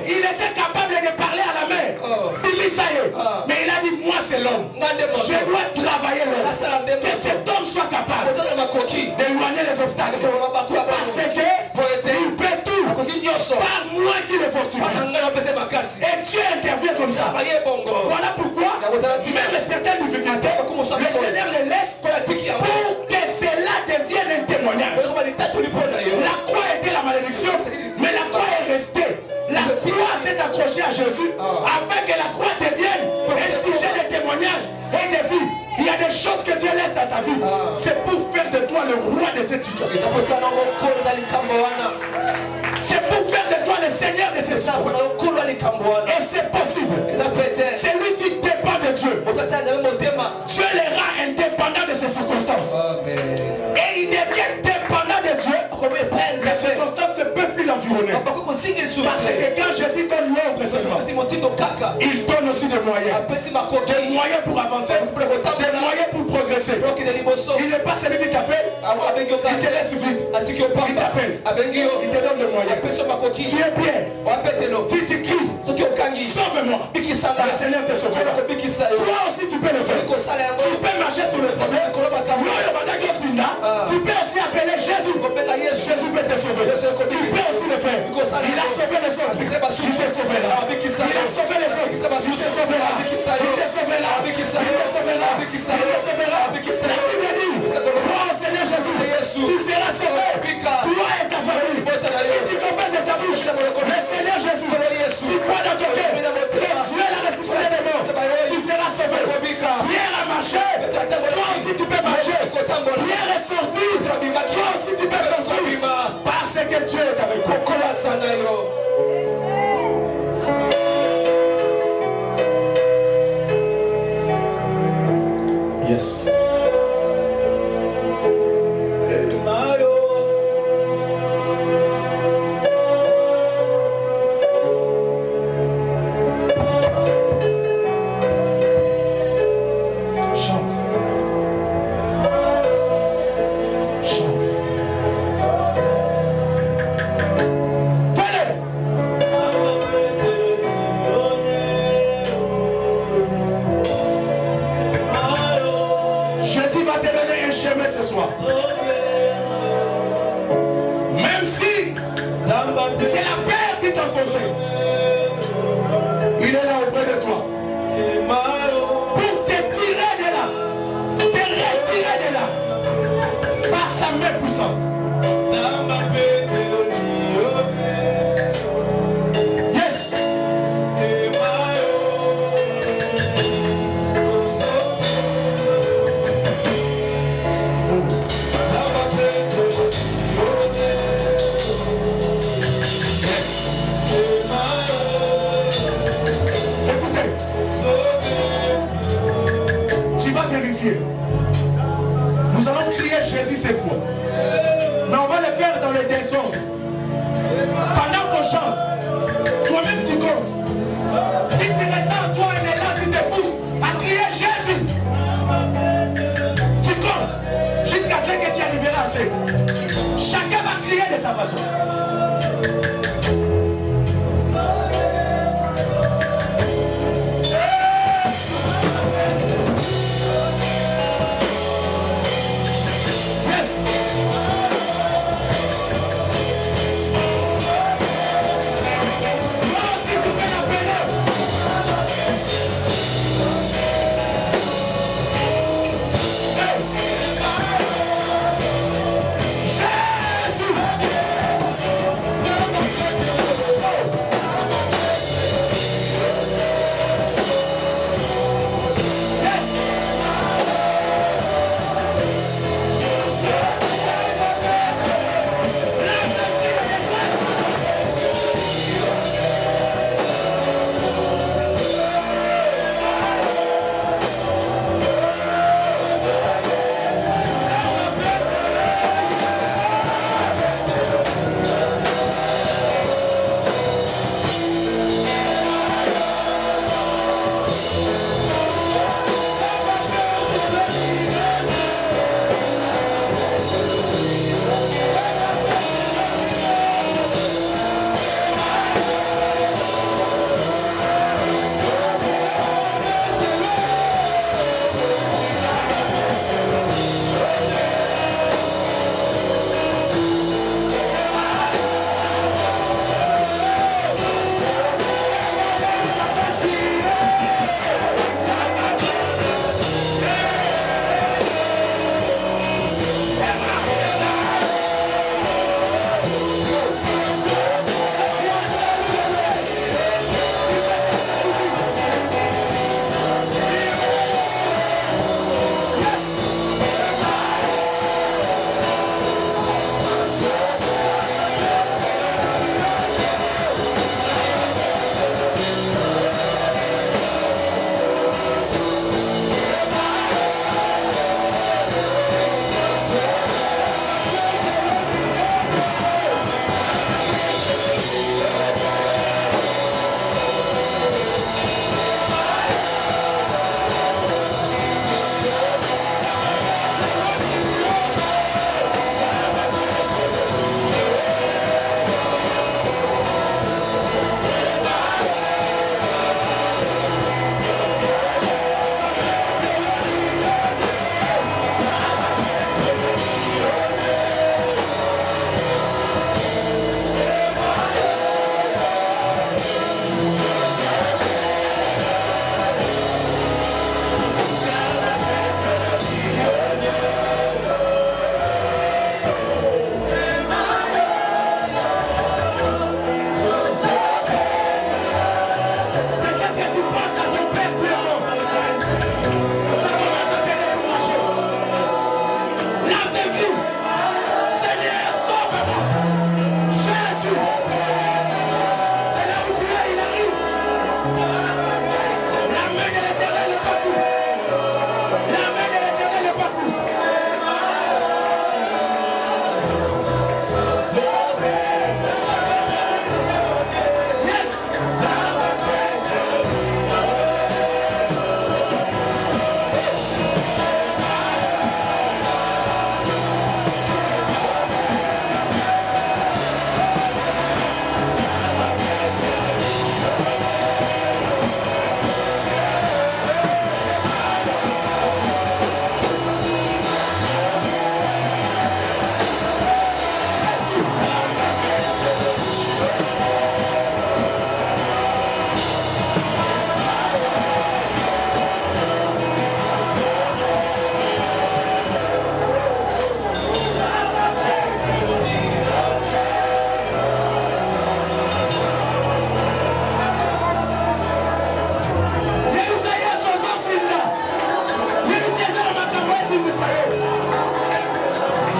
Il était capable de parler à la mer, mais il a dit, moi c'est l'homme, je dois travailler l'homme, que cet homme soit capable d'éloigner les obstacles, parce que il peut tout par moi qui le fortifie. Et Dieu intervient comme ça. Voilà pourquoi même certaines difficultés, le Seigneur les laisse pour que cela devienne un témoignage. La croix était la malédiction, mais la croix est restée. La croix s'est accrochée à Jésus afin que la croix devienne un sujet de témoignage et de vie. Il y a des choses que Dieu laisse dans ta vie. C'est pour faire de toi le roi de cette situation. C'est pour faire de toi le Seigneur de cette situation. Et c'est possible. C'est lui qui dépend de Dieu. Dieu les rend indépendants de ses circonstances. Et il devient dépendant de Dieu. Les circonstances ne peuvent plus l'environner. Parce que quand Jésus donne l'ordre seulement, il donne aussi des moyens. Des moyens pour avancer, des moyens pour progresser. Il n'est pas celui qui t'appelle, il te laisse vite. Il t'appelle, il te donne des moyens. Tu es bien, tu cries, sauve-moi. Le Seigneur te sauvera. Toi aussi tu peux le faire. Tu peux marcher sur le problème. Tu peux aussi appeler Jésus. Jésus peut te sauver. Tu peux aussi le faire. Il a sauvé les autres. Il te sauvera. Il a sauvé les autres. Il te sauvera. Il te sauvera. Il te sauvera. Il te sauvera. La Bible dit, crois au Seigneur Jésus, tu seras sauvé. Toi et ta famille. Si tu confesses de ta bouche le Seigneur Jésus, tu crois dans ton cœur que Dieu l'a ressuscité des morts, tu seras sauvé. Pierre a marché, toi aussi tu peux marcher. Pierre est sorti, toi aussi tu peux sortir. Parce que Dieu est avec toi. Yes. Même si c'est la peur qui t'a forcé, il est là auprès de toi pour te tirer de là, te retirer de là par sa main puissante. Yes. Nous allons crier Jésus cette fois. Mais on va le faire dans le désordre. Pendant qu'on chante, toi-même tu comptes. Si tu ressens en toi un élan qui te pousse à crier Jésus, tu comptes jusqu'à ce que tu arriveras à 7. Chacun va crier de sa façon.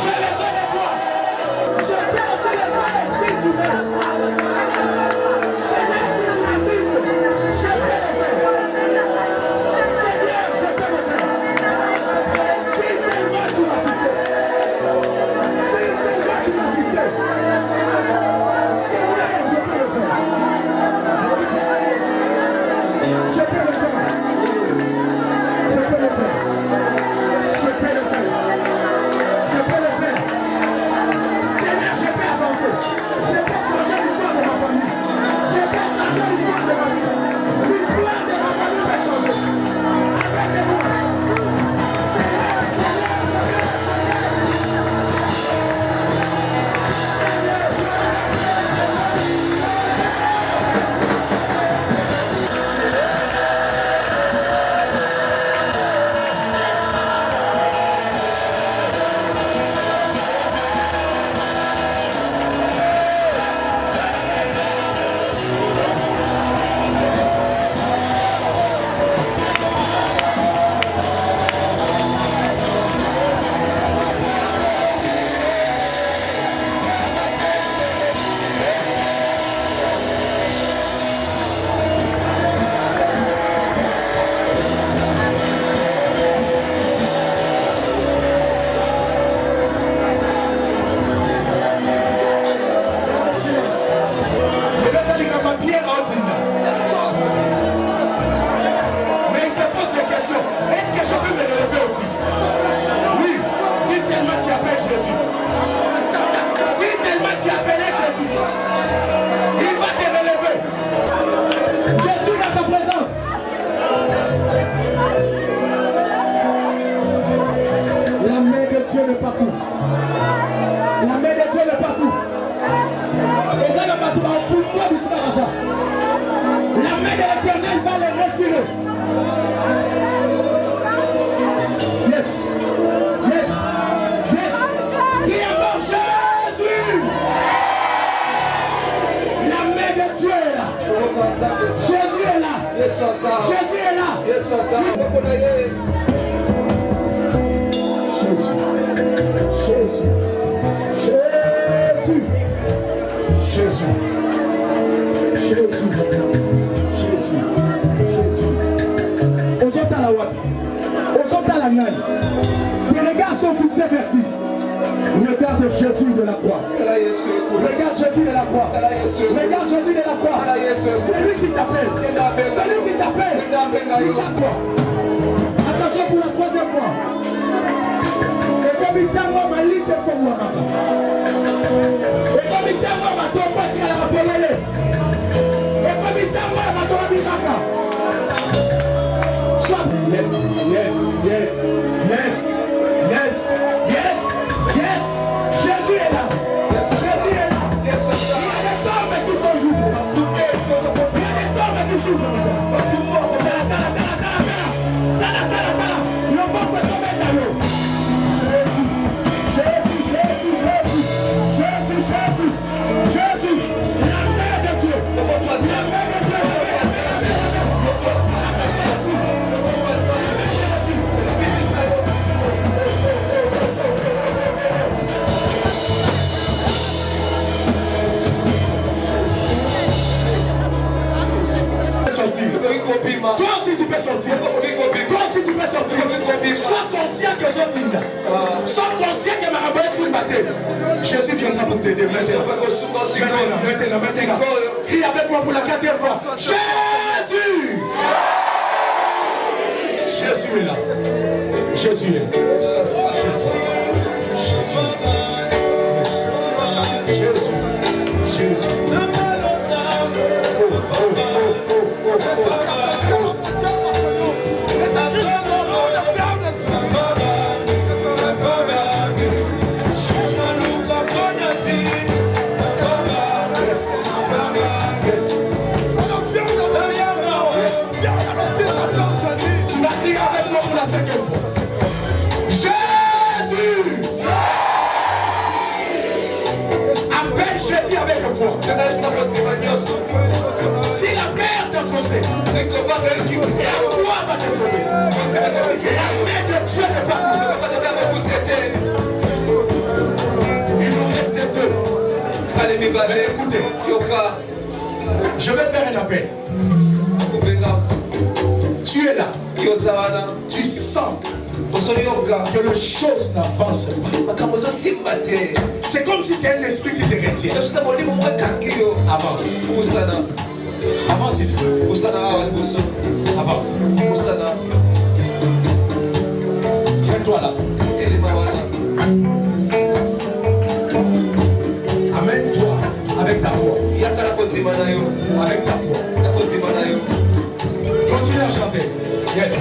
J'ai besoin de toi. Je peux célébrer si tu veux. Seigneur, si tu insistes, je peux le faire. Seigneur, je peux le faire. Si seulement tu m'assistais. Si seulement tu m'assistais. Seigneur, je peux le faire. Je peux le faire. Je peux le faire. Je peux le faire. Je peux le faire. Seigneur, je peux avancer. Je peux changer l'histoire de ma famille. Je peux changer l'histoire de ma vie. L'histoire de ma famille va changer. Avec moi. Seigneur, Seigneur, Seigneur, mais il se pose la question, est-ce que je peux me relever aussi? Oui, si seulement tu appelles Jésus. Si seulement tu appelles Jésus, il va te relever. Je suis dans ta présence. La main de Dieu n'est pas partout. La main de Dieu n'est pas partout. Et ça n'est pas tout. La main de l'Éternel va les retirer. Yes. Yes. Yes. Qui est encore Jésus? La main de Dieu est là. Jésus est là. Jésus est là. Jésus. Jésus. Jésus. Jésus. Jésus. Jésus. Jésus. Aux autres à la web. Aux autres à la gueule. Les regards sont fixés vers qui? Regarde Jésus de la croix. Regarde Jésus de la croix. Regarde Jésus de la croix. C'est lui qui t'appelle. C'est lui qui t'appelle. Attention pour la troisième fois. Et comme il t'a moi, ma ligne te fait moi. Et comme il t'a moi, ma tombe, tu vas la rappeler. Et comme il t'a moi, ma tombe, tu vas Yes, yes, yes, yes, yes, yes, yes. Jésus est là. Jésus est là. Il y a des tombes qui sont libres. Il y a des tombes qui sont libres. Le monde peut tomber dans l'eau. Jésus, Jésus, Jésus, Jésus, Jésus, Jésus, la main de Dieu. La main de Dieu. Toi aussi tu peux sortir. Toi aussi tu peux sortir. Sois conscient que je dis. Sois conscient que ma rabbin s'il battait. Jésus viendra pour t'aider. Maintenant. Crie avec moi pour la quatrième fois. Jésus. Jésus est là. Jésus est là. Jésus. Jésus. Tu vas crier avec moi pour la cinquième fois. Mais écoutez, je vais faire un appel. Tu es là. Tu sens que les choses n'avancent pas. C'est comme si c'est un esprit qui te retient. Avance. Avance ici. Avance. Tiens-toi là. Amène-toi avec ta foi. Avec ta foi. Continue à chanter. Yes.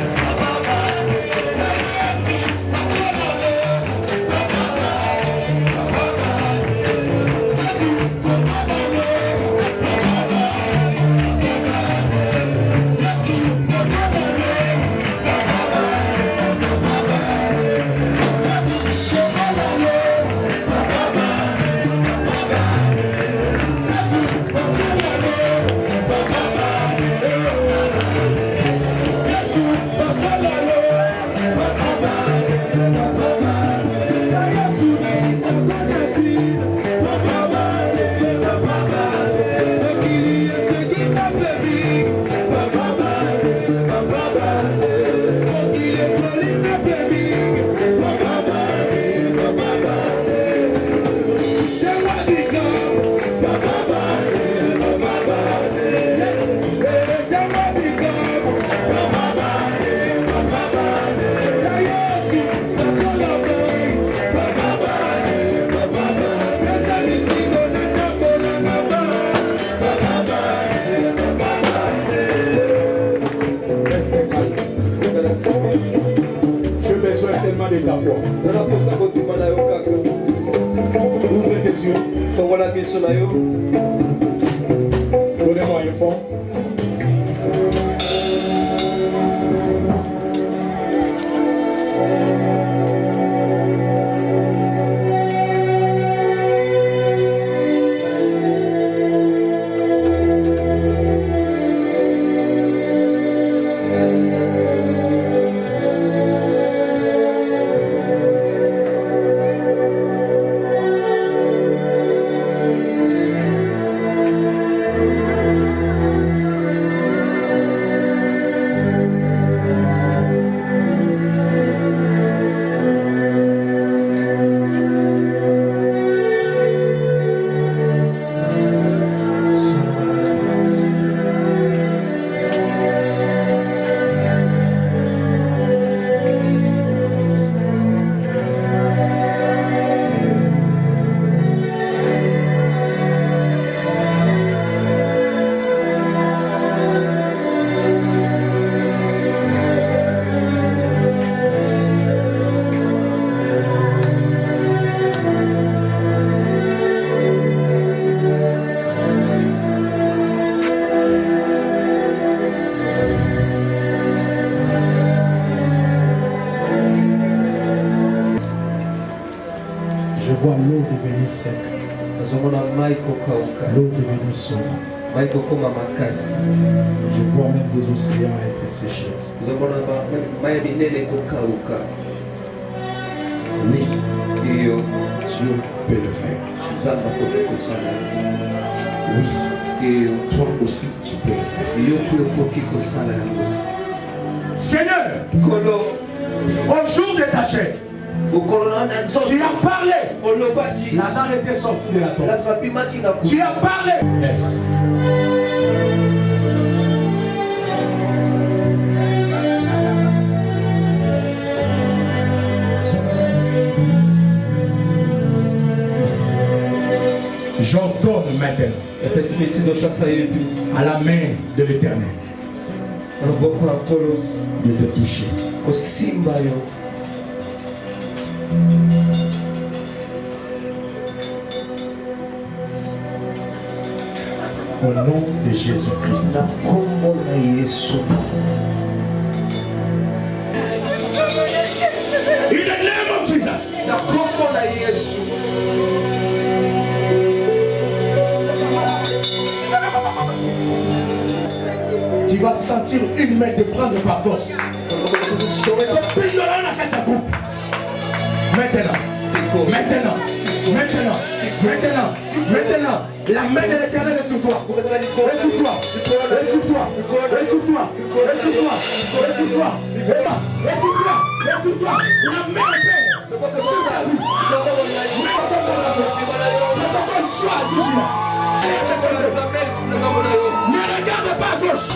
De ta foi. Ouvre tes yeux. Donnez-moi un fond. Je vois l'eau devenir sec. L'eau devenir sombre. Je vois même des océans être séchés. Oui, Dieu peut le faire. Oui, toi aussi tu peux le faire. Seigneur, au jour de ta chair, tu as parlé. Lazare était sorti de la tombe. Tu as parlé. Yes. J'ordonne maintenant à la main de l'Éternel de te toucher. Au nom de Jésus-Christ. In the name of Jesus. Tu vas sentir une main te prendre par force. Maintenant. Maintenant. Maintenant, maintenant, maintenant, la main de l'Éternel est sur toi. Est sur toi. Est sur toi. Est sur toi. Est sur toi. Est sur toi. Est sur toi. Est sur toi. La main est Père. C'est ta vie. C'est ton choix, toujours. Ne regarde pas à gauche.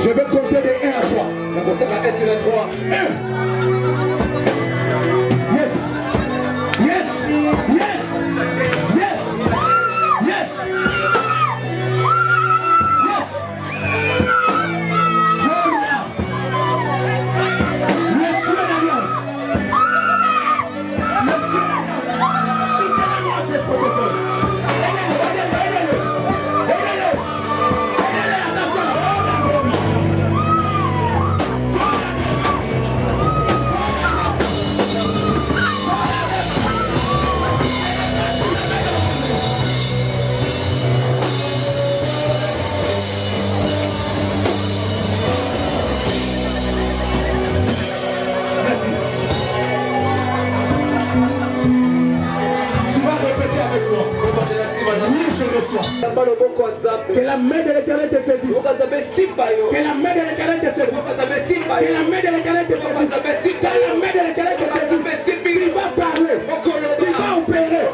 Je vais compter de 1 à 3. 1. Yes. Yes. Yes. Yes. Yes. Yes. Le Dieu d'alliance. Le Dieu d'alliance. Soutenez-moi ces protocoles. Que la main de l'Éternel te saisisse. Que la main de l'Éternel te saisisse. Que la main de l'Éternel te saisisse. Que la main de l'Éternel te saisisse. Tu vas parler. Tu vas opérer.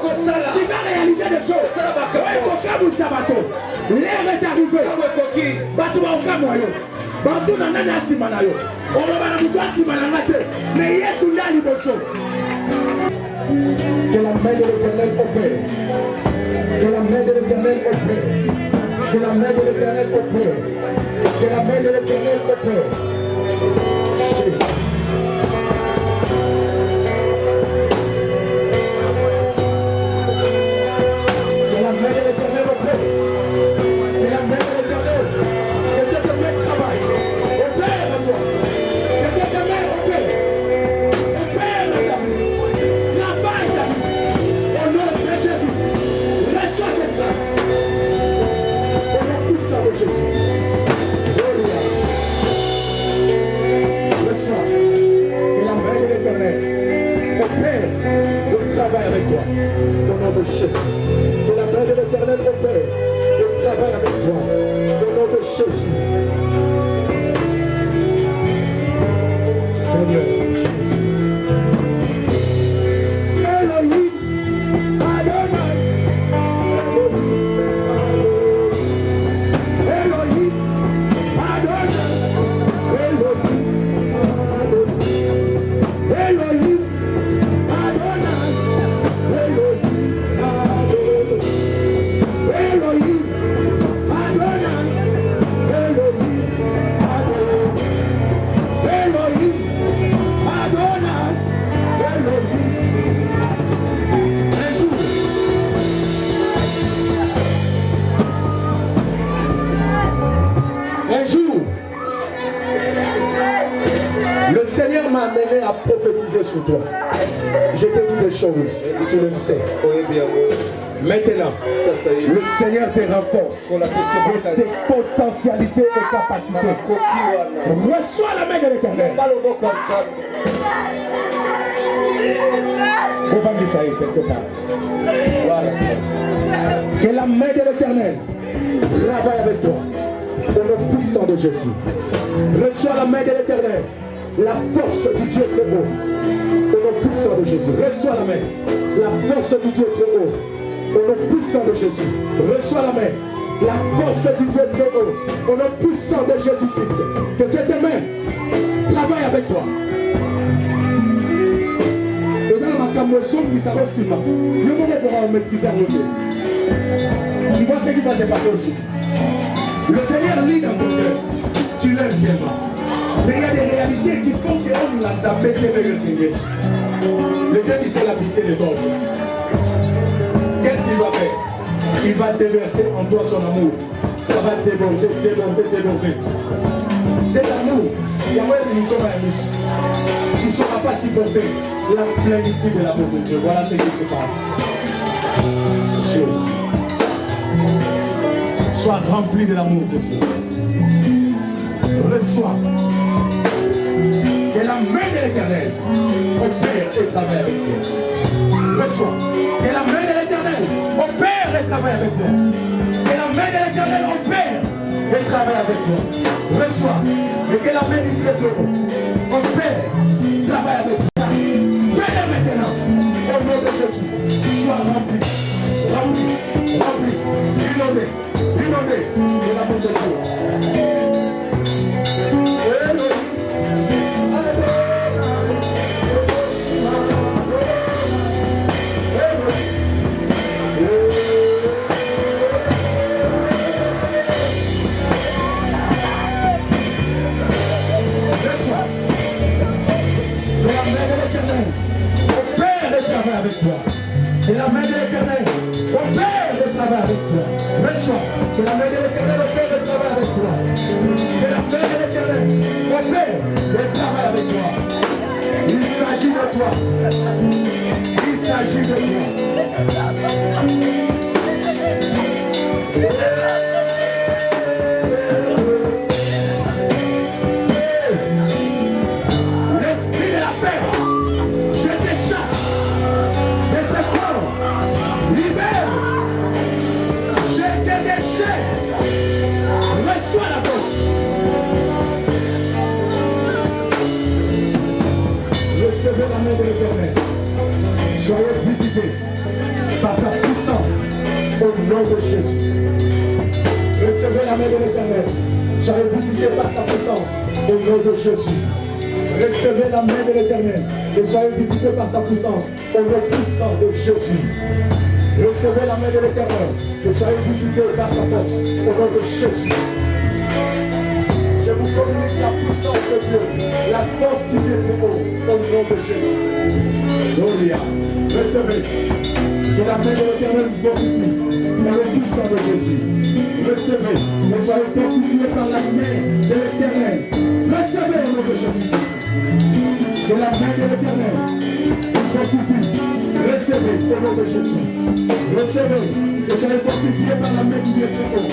Tu vas réaliser des choses. L'air est arrivé. Batou va okamoyo. Batou na nana simanayo. On va na muto simanangate. Mais Yesu ndani boso. Que la main de l'Éternel opère. Que la main de l'Éternel opère. Que la main de l'Éternel opère. Que la main de l'Éternel opère. Jésus. Que la main de l'Éternel opère. Que la main de l'Éternel. Que cette main travaille. Opère à toi. Que cette main opère. Opère à ta vie. Travaille ta vie. Au nom de Jésus. Reçois cette grâce. Au nom puissant de Jésus. Gloria. Reçois. Que la main de l'Éternel opère le travail avec toi. Au nom de Jésus. Que la main de l'Éternel opère le travail avec toi. Au nom de Jésus. m'a amené à prophétiser sur toi. Je te dis des choses, tu le sais. Maintenant, le Seigneur te renforce de ses potentialités et capacités. Reçois la main de l'Éternel. Vous va dire ça quelque part. Voilà. Que la main de l'Éternel travaille avec toi. Au nom puissant de Jésus. Reçois la main de l'Éternel. La force du Dieu très haut. Au nom puissant de Jésus. Reçois la main. La force du Dieu très haut. Au nom puissant de Jésus. Reçois la main. La force du Dieu très haut. Au nom puissant de Jésus-Christ. Que cette main travaille avec toi. Tu vois ce qui va se passer aujourd'hui. Le Seigneur lit dans ton cœur. Tu l'aimes tellement. Mais il y a des réalités qui font qu'on l'a zappé de le Seigneur. Le Dieu dit c'est la pitié de toi. Qu'est-ce qu'il va faire? Il va déverser en toi son amour. Ça va déborder, déborder, déborder. Cet amour, il y a moins de mission à la mission. Tu ne sauras pas supporter la plénitude de l'amour de Dieu. Voilà ce qui se passe. Jésus. Sois rempli de l'amour de Dieu. Reçois. Que la main de l'Éternel opère et travaille avec toi. Reçois. Que la main de l'Éternel opère et travaille avec toi. Que la main de l'Éternel opère et travaille avec toi. Reçois. Et que la main du Très Haut opère, travaille avec toi. Fais-le maintenant. Au nom de Jésus. Sois rempli. Rempli. Rempli. Inondé. Inondé de l'amour de Dieu. Et la main de l'Éternel opère le travail avec toi. Reçois. Que la main de l'Éternel opère le travail avec toi. Que la main de l'Éternel opère le travail avec toi. Il s'agit de toi. Il s'agit de toi. L'esprit de la paix, je te chasse de ce corps. Libère. Je te déchire. Reçois la force. Recevez la main de l'Éternel. Soyez visités par sa puissance au nom de Jésus. Recevez la main de l'Éternel. Soyez visités par sa puissance au nom de Jésus. Recevez la main de l'Éternel et soyez visités par sa puissance au nom puissant de Jésus. Recevez la main de l'Éternel et soyez visités par sa force au nom de Jésus. Je vous communique la puissance de Dieu, la force du Dieu très haut au nom de Jésus. Gloria. Recevez. Que la main de l'Éternel vous fortifie dans le puissant de Jésus. Recevez et soyez fortifiés par la main de l'Éternel. Recevez au nom de Jésus. Que la main de l'Éternel vous fortifie. Recevez au nom de Jésus. Recevez et soyez fortifiés par la main du Dieu très haut.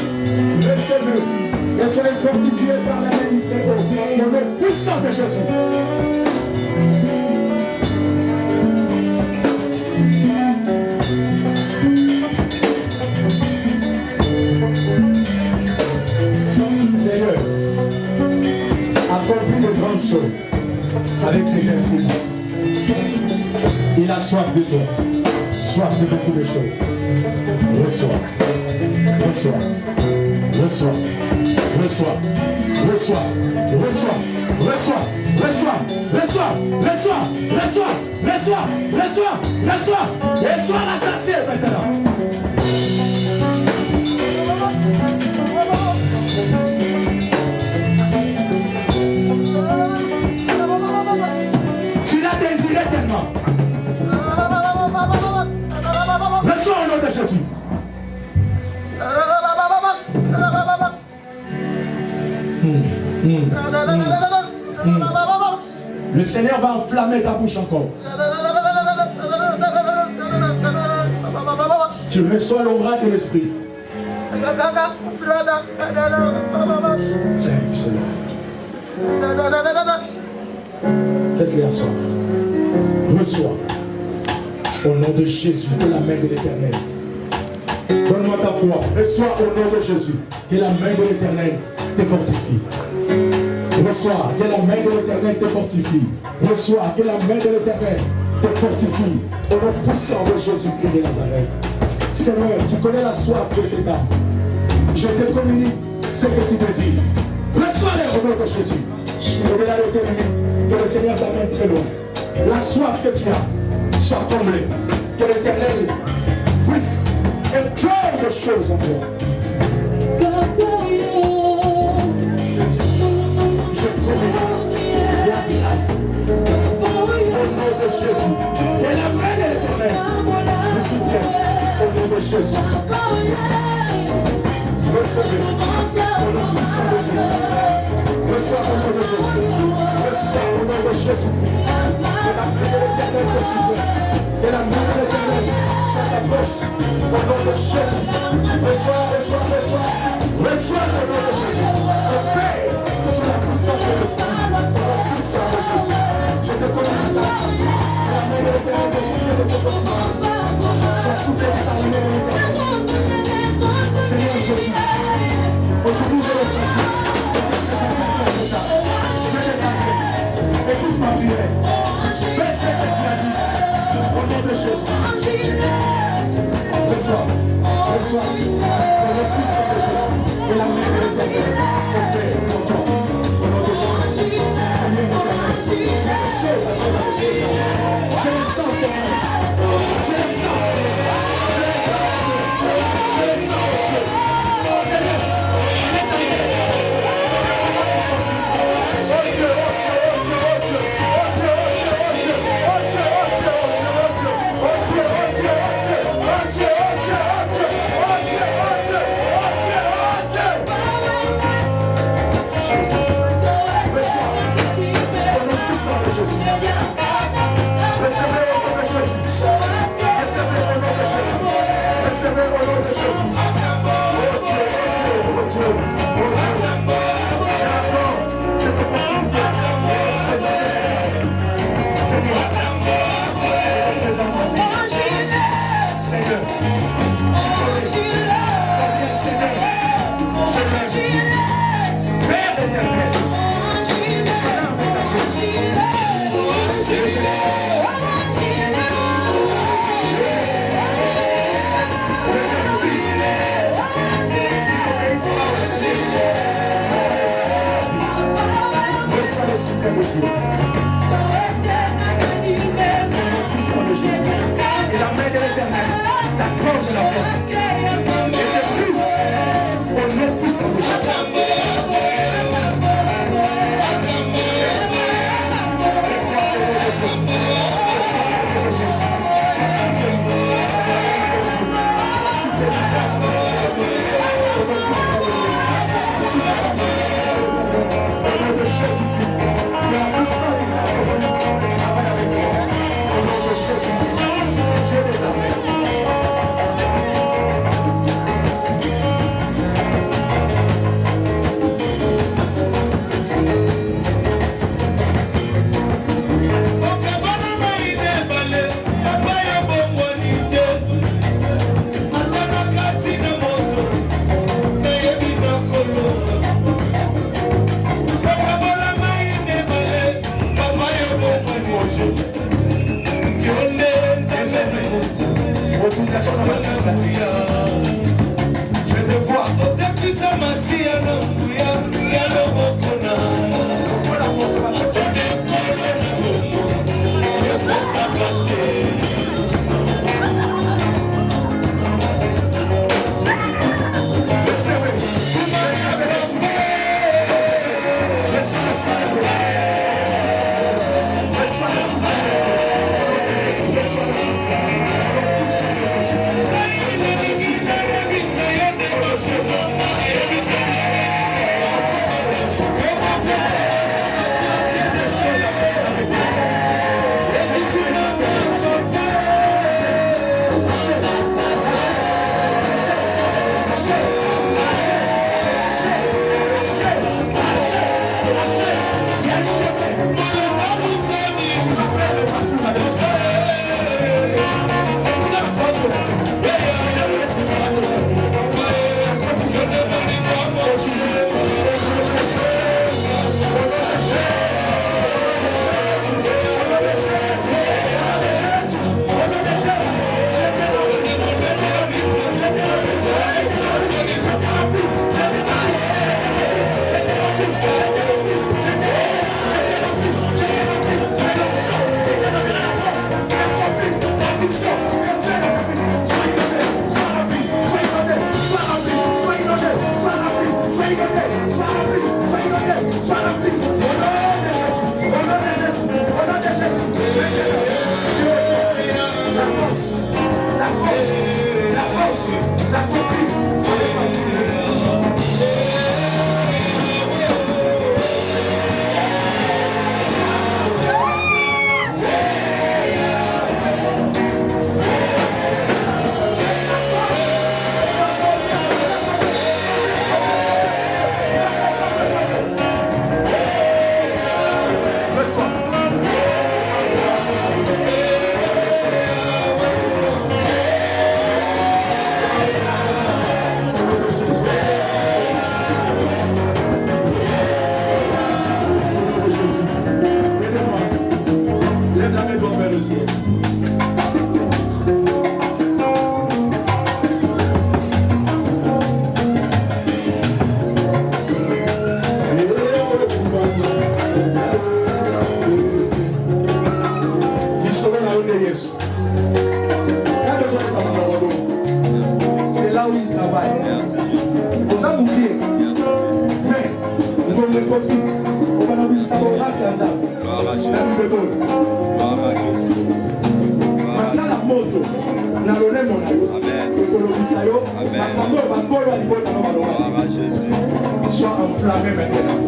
Recevez et soyez fortifiés par la main du très haut. Au nom puissant de Jésus. Seigneur, accomplis de grandes choses avec ses instruments. Il a soif de toi, soif de beaucoup de choses. Reçois, reçois, reçois, reçois, reçois, reçois, reçois, reçois, reçois, reçois, reçois, reçois, reçois, reçois, et sois rassasié maintenant. Tu l'as désiré tellement. Reçois au nom de Jésus. Le Seigneur va enflammer ta bouche encore. Tu reçois l'ombrage de l'esprit. Tiens, Seigneur. Faites-les asseoir. Reçois. Au nom de Jésus, de la main de l'Éternel. Donne-moi ta foi. Reçois au nom de Jésus. Que la main de l'Éternel te fortifie. Reçois. Que la main de l'Éternel te fortifie. Reçois. Que la main de l'Éternel te fortifie. Au nom puissant de Jésus-Christ de Nazareth. Seigneur, tu connais la soif de cette âme. Je te communique ce que tu désires. Reçois-les au nom de Jésus. Au-delà de tes limites, que le Seigneur t'amène très loin. La soif que tu as soit comblée. Que l'Éternel puisse éclairer des choses en toi. Je prie la grâce au nom de Jésus. Que la main de l'Éternel nous soutienne au nom de Jésus. Recevez au nom puissant de Jésus. Reçois au nom de Jésus. Reçois au nom de Jésus-Christ. Que la main de l'Éternel te soutienne. Que la main de l'Éternel soit ta force. Au nom de Jésus. Reçois, reçois, reçois. Reçois au nom de Jésus. Le Père, sous la puissance de l'Esprit. Au nom puissant de Jésus. Je te communique la grâce. Que la main de l'Éternel te soutienne et te fortifie. Sois soutenu par la main de l'Éternel. Seigneur Jésus, aujourd'hui je le transmets. Je les sacré. Écoute ma prière. Fais ce que tu as dit. Au nom de Jésus. Reçois. Reçois. Au nom puissant de Jésus. Et la main de l'Éternel. Ton Père, ton temps. Au nom de Jésus. Seigneur éternel. Les choses à toi. Je les sens, Seigneur. Je les sens, Seigneur. Je les sens, Seigneur. Je les sens, Dieu. Seigneur. Jésus-Christ, la puissance de sa maison, travaille avec elle. Jésus. Quand besoin de c'est là où il travaille. Pour ça, vous dites, mais, nous avons le conflit. On va nous dire ça, on va faire ça. Maintenant, la moto, on a donné mon aïe. Sois enflammé maintenant.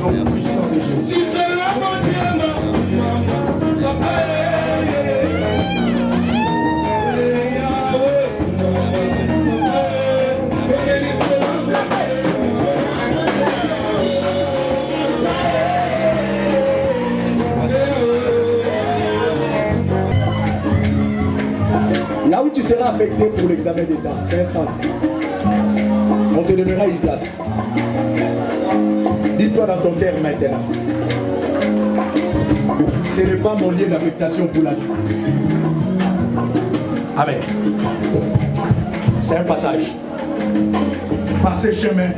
Au nom puissant de Jésus. Là où tu seras affecté pour l'examen d'État, c'est un centre. On te donnera une place. Dis-toi dans ton cœur maintenant. Ce n'est pas mon lieu d'affectation pour la vie. Amen. C'est un passage. Par ce chemin,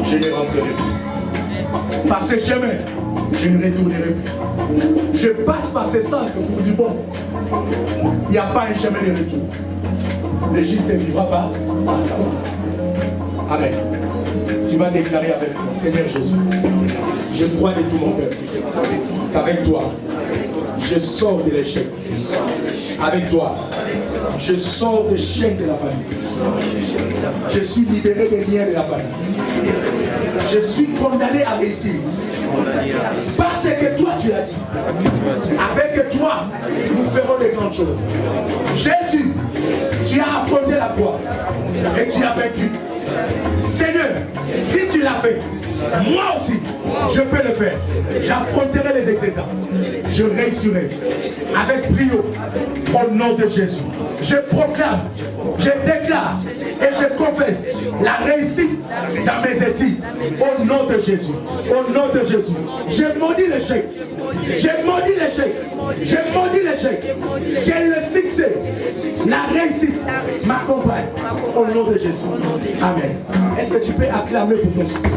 je ne rentrerai plus. Par ce chemin, je ne retournerai plus. Je passe par ces centres pour du bon. Il n'y a pas un chemin de retour. Le juste ne vivra pas par sa foi. Amen. Tu vas déclarer avec moi, Seigneur Jésus, je crois de tout mon cœur qu'avec toi, je sors de l'échec. Avec toi, je sors des chaînes de la famille. Je suis libéré des liens de la famille. Je suis condamné à réussir. Parce que toi tu as dit. Avec toi, nous ferons de grandes choses. Jésus, tu as affronté la croix et tu as vaincu. Seigneur, si tu l'as fait, moi aussi, je peux le faire. J'affronterai les excédents. Je réussirai avec brio au nom de Jésus. Je proclame, je déclare et je confesse la réussite dans mes études au nom de Jésus. Au nom de Jésus. Je maudis l'échec. Je maudis l'échec. Je maudis l'échec. Que le succès, la réussite m'accompagne au nom de Jésus. Amen. Est-ce que tu peux acclamer pour ton succès?